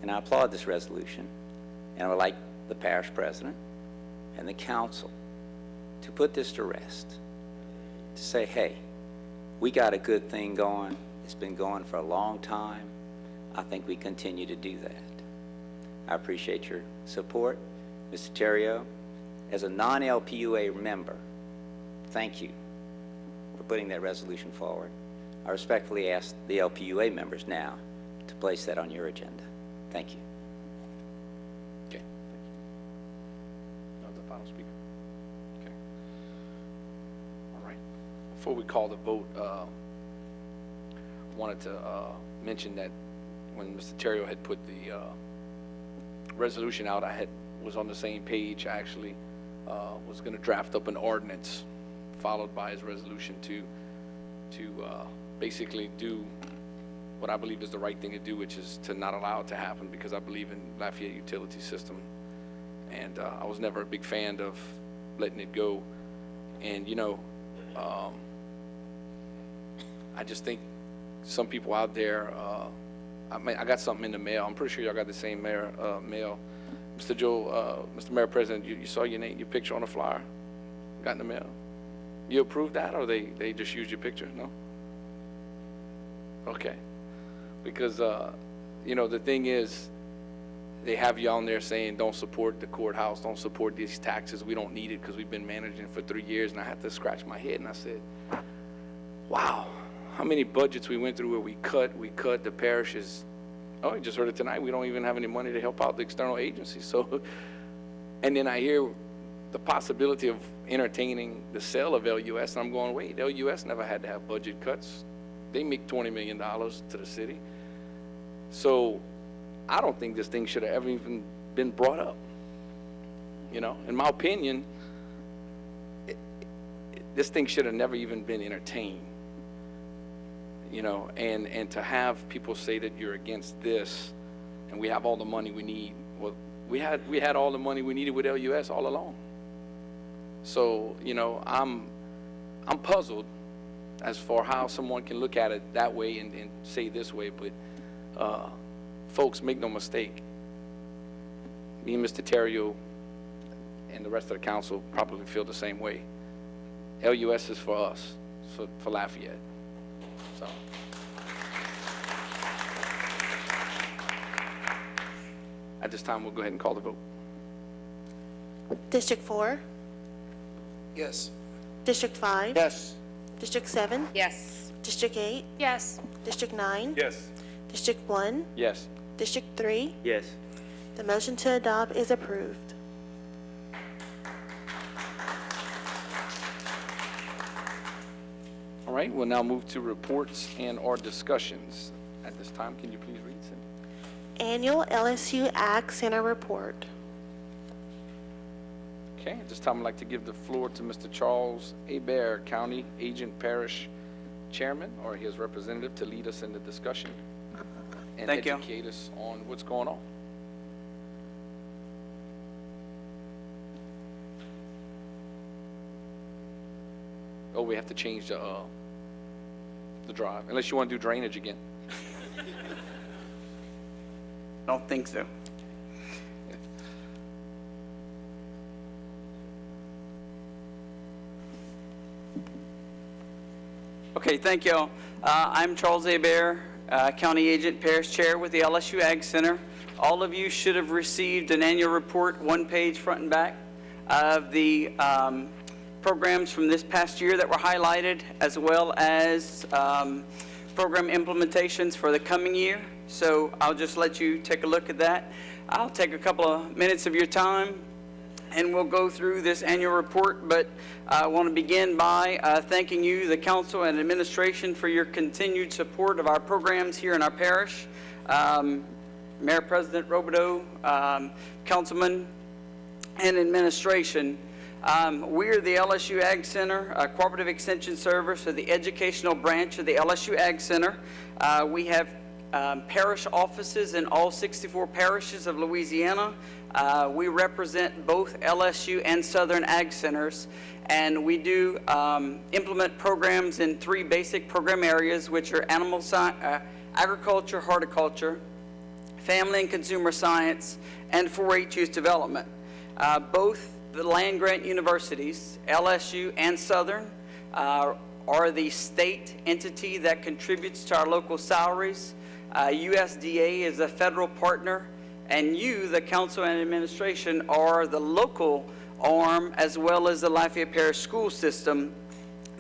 And I applaud this resolution, and I would like the parish president and the council to put this to rest, to say, hey, we got a good thing going. It's been going for a long time. I think we continue to do that. I appreciate your support. Mr. Terrio, as a non-LPUA member, thank you for putting that resolution forward. I respectfully ask the LPUA members now to place that on your agenda. Thank you. Okay. No, the final speaker. Okay. All right. Before we call the vote, I wanted to mention that when Mr. Terrio had put the resolution out, I was on the same page. I actually was going to draft up an ordinance followed by his resolution to basically do what I believe is the right thing to do, which is to not allow it to happen, because I believe in Lafayette utility system, and I was never a big fan of letting it go. And you know, I just think some people out there, I got something in the mail. I'm pretty sure y'all got the same mail. Mr. Joe, Mr. Mayor President, you saw your name, your picture on the flyer, got in the mail. You approved that, or they just used your picture? No? Okay. Because, you know, the thing is, they have you on there saying, don't support the courthouse, don't support these taxes, we don't need it because we've been managing for 3 years. And I had to scratch my head and I said, wow, how many budgets we went through where we cut the parishes. Oh, you just heard it tonight, we don't even have any money to help out the external agencies. So, and then I hear the possibility of entertaining the sale of LUS, and I'm going, wait, LUS never had to have budget cuts. They make $20 million to the city. So I don't think this thing should have ever even been brought up. You know, in my opinion, this thing should have never even been entertained. You know, and to have people say that you're against this and we have all the money we need. Well, we had all the money we needed with LUS all along. So, you know, I'm puzzled as for how someone can look at it that way and say this way, but folks, make no mistake, me and Mr. Terrio and the rest of the council probably feel the same way. LUS is for us, for Lafayette. So. At this time, we'll go ahead and call the vote. District 4, Yes. District 5, Yes. District 7, Yes. District 8, Yes. District 9, Yes. District 1, Yes. District 3. Yes. The motion to adopt is approved. All right, we'll now move to reports and or discussions. At this time, can you please read, Cindy? Annual LSU Ag Center Report. Okay, at this time, I'd like to give the floor to Mr. Charles Hebert, County Agent Parish Chairman, or his representative, to lead us in the discussion and Thank you. educate us on what's going on. Oh, we have to change the drive, unless you want to do drainage again. Don't think so. Okay, thank you. I'm Charles Hebert, County Agent, Parish Chair with the LSU Ag Center. All of you should have received an annual report, one page front and back, of the programs from this past year that were highlighted, as well as program implementations for the coming year. So I'll just let you take a look at that. I'll take a couple of minutes of your time and we'll go through this annual report, but I want to begin by thanking you, the council and administration, for your continued support of our programs here in our parish. Mayor President Robideau, councilman, and administration. We're the LSU Ag Center, a cooperative extension service of the educational branch of the LSU Ag Center. We have parish offices in all 64 parishes of Louisiana. We represent both LSU and Southern Ag Centers, and we do implement programs in 3 basic program areas, which are animal agriculture, horticulture, family and consumer science, and 4-H youth development. Both the land-grant universities, LSU and Southern, are the state entity that contributes to our local salaries. USDA is a federal partner, and you, the council and administration, are the local arm, as well as the Lafayette Parish school system,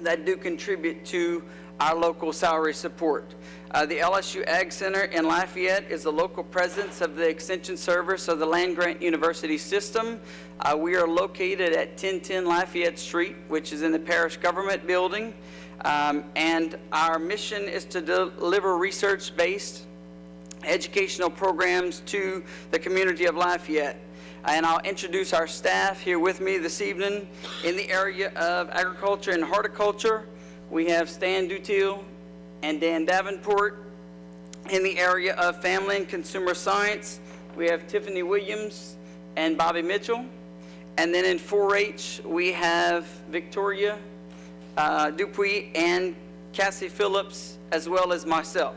that do contribute to our local salary support. The LSU Ag Center in Lafayette is the local presence of the extension service of the land-grant university system. We are located at 1010 Lafayette Street, which is in the parish government building. And our mission is to deliver research-based educational programs to the community of Lafayette. And I'll introduce our staff here with me this evening. In the area of agriculture and horticulture, we have Stan Dutil and Dan Davenport. In the area of family and consumer science, we have Tiffany Williams and Bobby Mitchell. And then in 4-H, we have Victoria Dupuy and Cassie Phillips, as well as myself.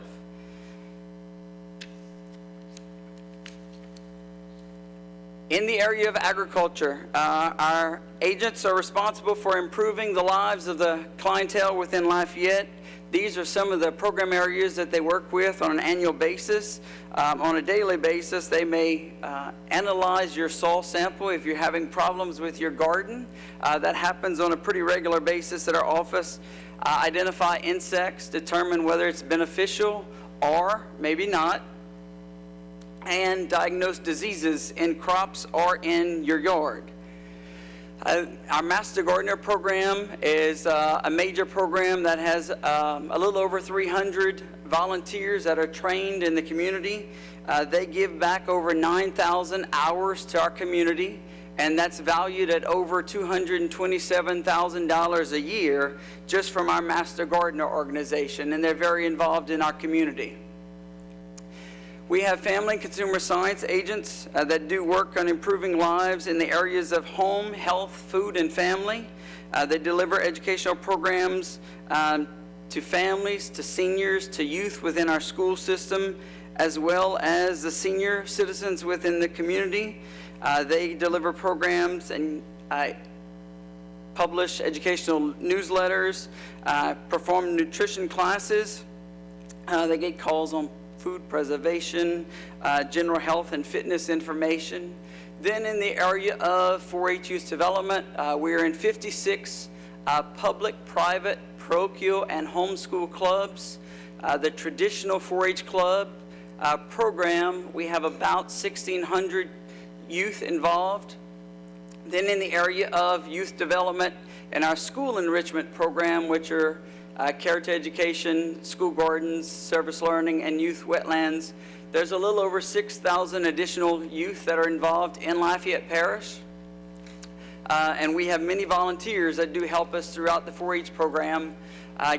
In the area of agriculture, our agents are responsible for improving the lives of the clientele within Lafayette. These are some of the program areas that they work with on an annual basis. On a daily basis, they may analyze your soil sample if you're having problems with your garden. That happens on a pretty regular basis at our office. Identify insects, determine whether it's beneficial or maybe not, and diagnose diseases in crops or in your yard. Our Master Gardener program is a major program that has a little over 300 volunteers that are trained in the community. They give back over 9,000 hours to our community, and that's valued at over $227,000 a year just from our Master Gardener organization, and they're very involved in our community. We have family and consumer science agents that do work on improving lives in the areas of home, health, food, and family. They deliver educational programs to families, to seniors, to youth within our school system, as well as the senior citizens within the community. They deliver programs and publish educational newsletters, perform nutrition classes. They get calls on food preservation, general health and fitness information. Then in the area of 4-H youth development, we're in 56 public, private, parochial, and homeschool clubs. The traditional 4-H club program, we have about 1,600 youth involved. Then in the area of youth development and our school enrichment program, which are care to education, school gardens, service learning, and youth wetlands. There's a little over 6,000 additional youth that are involved in Lafayette Parish. And we have many volunteers that do help us throughout the 4-H program,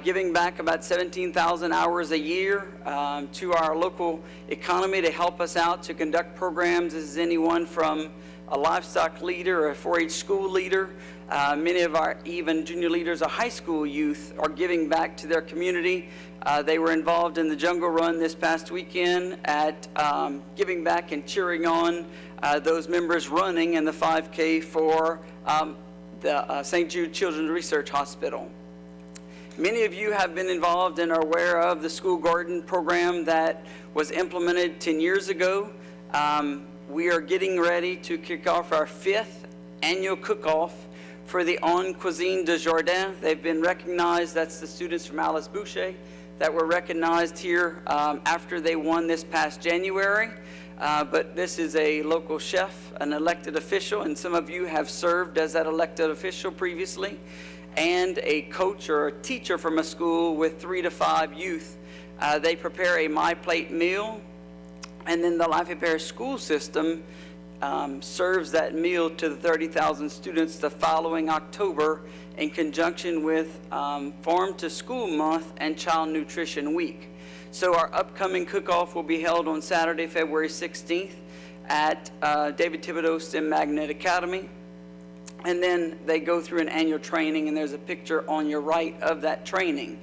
giving back about 17,000 hours a year to our local economy to help us out to conduct programs. This is anyone from a livestock leader or a 4-H school leader. Many of our even junior leaders of high school youth are giving back to their community. They were involved in the Jungle Run this past weekend at giving back and cheering on those members running in the 5K for the St. Jude Children's Research Hospital. Many of you have been involved and are aware of the school garden program that was implemented 10 years ago. We are getting ready to kick off our 5th annual cook-off for the En Cuisine de Jardin. They've been recognized. That's the students from Alice Boucher that were recognized here after they won this past January. But this is a local chef, an elected official, and some of you have served as that elected official previously, and a coach or a teacher from a school with 3 to 5 youth. They prepare a My Plate meal, and then the Lafayette Parish school system serves that meal to the 30,000 students the following October in conjunction with Farm to School Month and Child Nutrition Week. So our upcoming cook-off will be held on Saturday, February 16th at David Thibodeau STEM Magnet Academy. And then they go through an annual training, and there's a picture on your right of that training.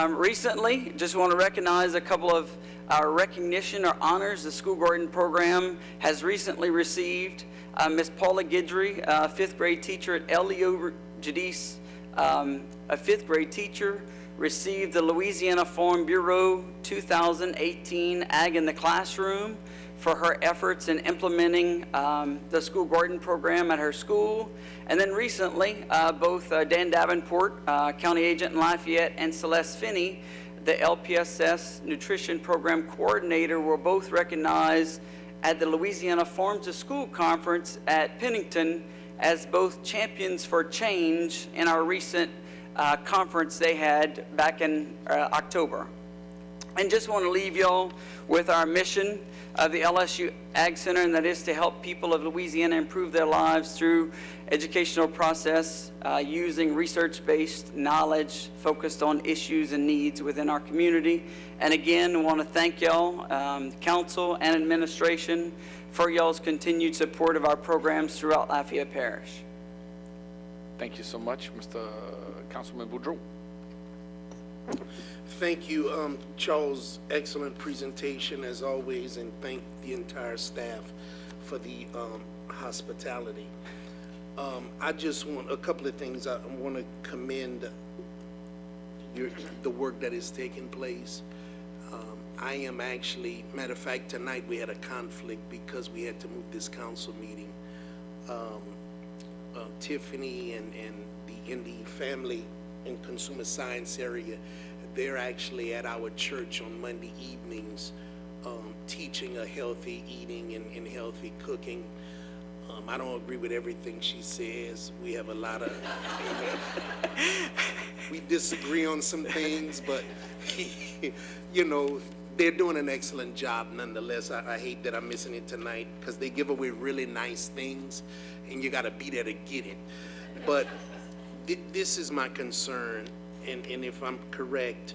Recently, just want to recognize a couple of our recognition or honors the school garden program has recently received. Ms. Paula Guidry, a 5th grade teacher at LEO Jadis, a 5th grade teacher, received the Louisiana Farm Bureau 2018 Ag in the Classroom for her efforts in implementing the school garden program at her school. And then recently, both Dan Davenport, County Agent in Lafayette, and Celeste Finney, the LPSS Nutrition Program Coordinator, were both recognized at the Louisiana Farm to School Conference at Pennington as both champions for change in our recent conference they had back in October. And just want to leave y'all with our mission of the LSU Ag Center, and that is to help people of Louisiana improve their lives through educational process using research-based knowledge focused on issues and needs within our community. And again, I want to thank y'all, council and administration, for y'all's continued support of our programs throughout Lafayette Parish. Thank you so much, Mr. Councilman Boudreau. Thank you, Charles. Excellent presentation as always, and thank the entire staff for the hospitality. I just want a couple of things. I want to commend the work that is taking place. I am actually, matter of fact, tonight we had a conflict because we had to move this council meeting. Tiffany and the family and consumer science area, they're actually at our church on Monday evenings teaching a healthy eating and healthy cooking. I don't agree with everything she says. We have a lot of, we disagree on some things, but you know, they're doing an excellent job nonetheless. I hate that I'm missing it tonight because they give away really nice things and you got to be there to get it. But this is my concern, and if I'm correct,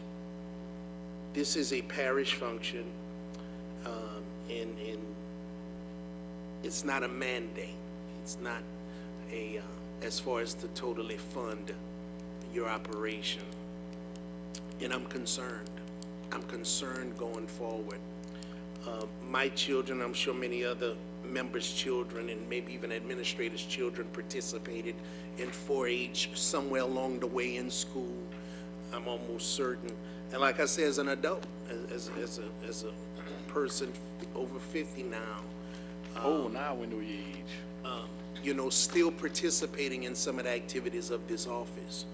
this is a parish function, and it's not a mandate. It's not a, as far as to totally fund your operation. And I'm concerned. I'm concerned going forward. My children, I'm sure many other members' children and maybe even administrators' children participated in 4-H somewhere along the way in school. I'm almost certain. And like I said, as an adult, as a person over 50 now. Now we know your age. You know, still participating in some of the activities of this office.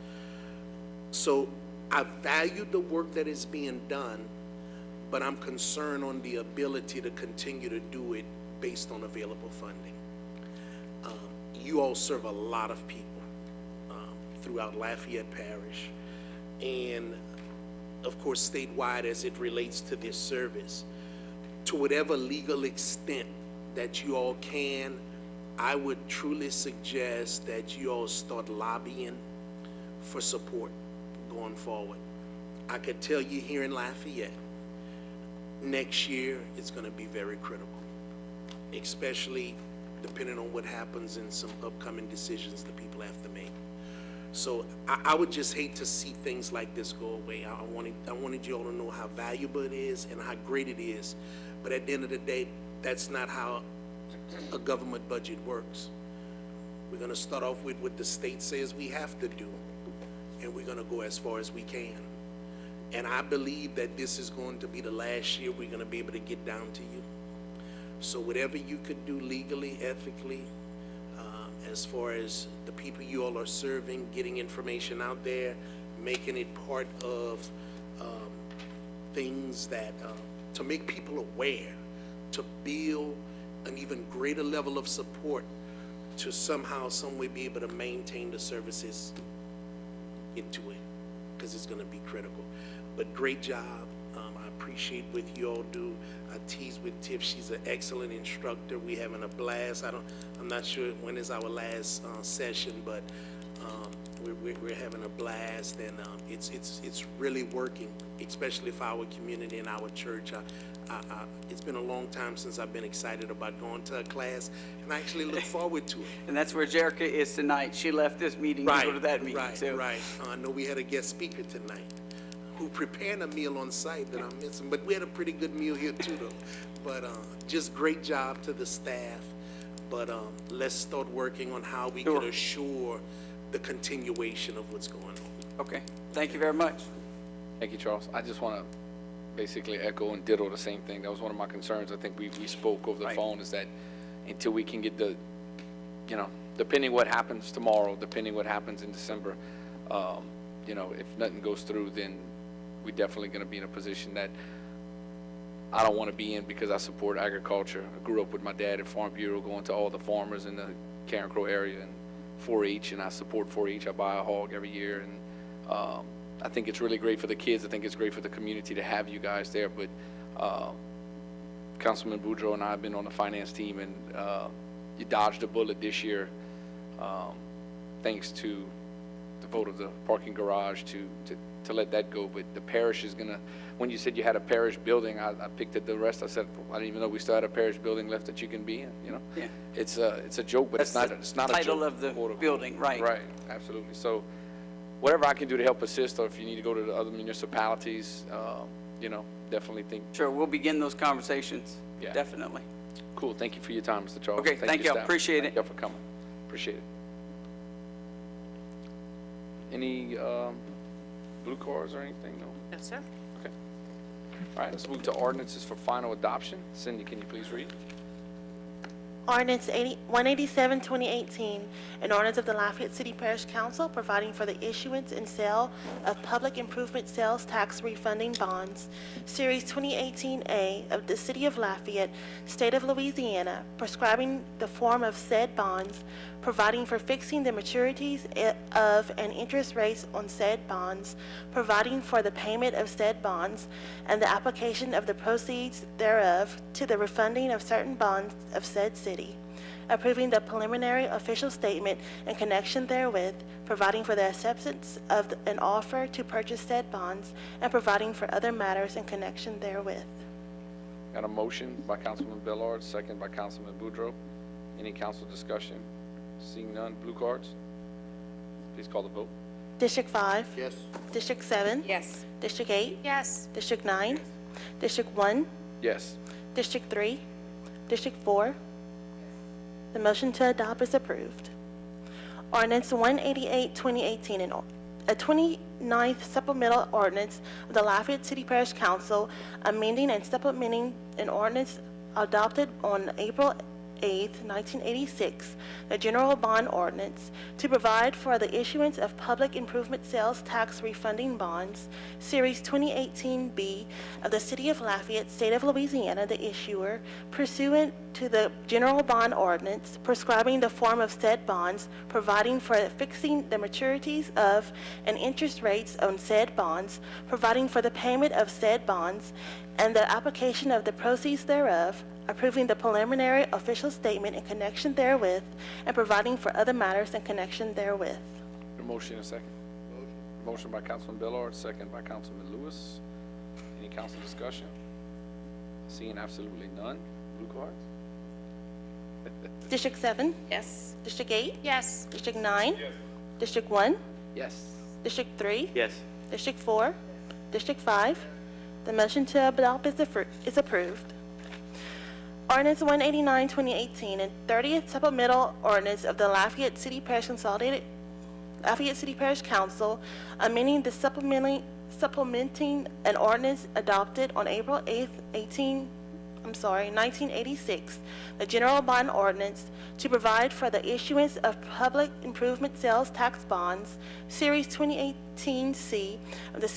So I value the work that is being done, but I'm concerned on the ability to continue to do it based on available funding. You all serve a lot of people throughout Lafayette Parish, and of course statewide as it relates to this service. To whatever legal extent that you all can, I would truly suggest that you all start lobbying for support going forward. I could tell you here in Lafayette, next year it's going to be very critical, especially depending on what happens in some upcoming decisions that people have to make. So I would just hate to see things like this go away. I wanted you all to know how valuable it is and how great it is. But at the end of the day, that's not how a government budget works. We're going to start off with what the state says we have to do. and we're gonna go as far as we can. And I believe that this is going to be the last year we're gonna be able to get down to you. So whatever you could do legally, ethically, as far as the people you all are serving, getting information out there, making it part of things that, to make people aware, to build an even greater level of support to somehow, some way be able to maintain the services into it, because it's going to be critical. But great job. I appreciate what you all do. I tease with Tiff. She's an excellent instructor. We having a blast. I'm not sure when is our last session, but we're having a blast, and it's really working, especially for our community and our church. It's been a long time since I've been excited about going to a class, and I actually look forward to it. And that's where Jerica is tonight. She left this meeting to go to that meeting. Right. I know we had a guest speaker tonight who prepared a meal on site that I'm missing, but we had a pretty good meal here too, though. But just great job to the staff. But let's start working on how we can assure the continuation of what's going on. Okay, thank you very much. Thank you, Charles. I just want to basically echo and ditto the same thing. That was one of my concerns. I think we spoke over the phone, is that until we can get the, depending what happens tomorrow, depending what happens in December, if nothing goes through, then we're definitely going to be in a position that I don't want to be in, because I support agriculture. I grew up with my dad at Farm Bureau, going to all the farmers in the Karen Crow area, and 4-H, and I support 4-H. I buy a hog every year, and I think it's really great for the kids. I think it's great for the community to have you guys there. But Councilman Boudreaux and I have been on the finance team, and you dodged a bullet this year, thanks to the vote of the parking garage to let that go. But the parish is gonna, when you said you had a parish building, I picked at the rest. I said, I didn't even know we still had a parish building left that you can be in, Yeah. It's a joke, but it's not a joke. Title of the building, right. Right, absolutely. So whatever I can do to help assist, or if you need to go to the other municipalities, definitely think. Sure, we'll begin those conversations. Yeah. Definitely. Cool, thank you for your time, Mr. Charles. Okay, thank you, staff. appreciate Thank it. you for coming, appreciate it. Any blue cards or anything? No? No, sir. Okay. All right, let's move to ordinances for final adoption. Cindy, can you please read? Ordinance 187, 2018, an ordinance of the Lafayette City Parish Council providing for the issuance and sale of public improvement sales tax refunding bonds, Series 2018A of the City of Lafayette, State of Louisiana, prescribing the form of said bonds, providing for fixing the maturities of and interest rates on said bonds, providing for the payment of said bonds, and the application of the proceeds thereof to the refunding of certain bonds of said city, approving the preliminary official statement in connection therewith, providing for the acceptance of an offer to purchase said bonds, and providing for other matters in connection therewith. Got a motion by Councilman Bellard, second by Councilman Boudreaux. Any council discussion? Seeing none, blue cards? Please call the vote. District 5? Yes. District 7? Yes. District 8? Yes. District 9? District 1? Yes. District 3? District 4? The motion to adopt is approved. Ordinance 188, 2018, a 29th supplemental ordinance of the Lafayette City Parish Council amending and supplementing an ordinance adopted on April 8, 1986, the General Bond Ordinance, to provide for the issuance of public improvement sales tax refunding bonds, Series 2018B of the City of Lafayette, State of Louisiana, the issuer, pursuant to the General Bond Ordinance, prescribing the form of said bonds, providing for fixing the maturities of and interest rates on said bonds, providing for the payment of said bonds, and the application of the proceeds thereof, approving the preliminary official statement in connection therewith, and providing for other matters in connection therewith. A motion and a second. Motion by Councilman Bellard, second by Councilman Lewis. Any council discussion? Seeing absolutely none, blue cards? District 7? Yes. District 8? Yes. District 9? Yes. District 1? Yes. District 3? Yes. District 4? District 5? The motion to adopt is approved. Ordinance 189, 2018, and 30th supplemental ordinance of the Lafayette City Parish Consolidated Lafayette City Parish Council, amending the supplementing an ordinance adopted on April 8th, 1986, the General Bond Ordinance, to provide for the issuance of public improvement sales tax bonds, Series 2018C of the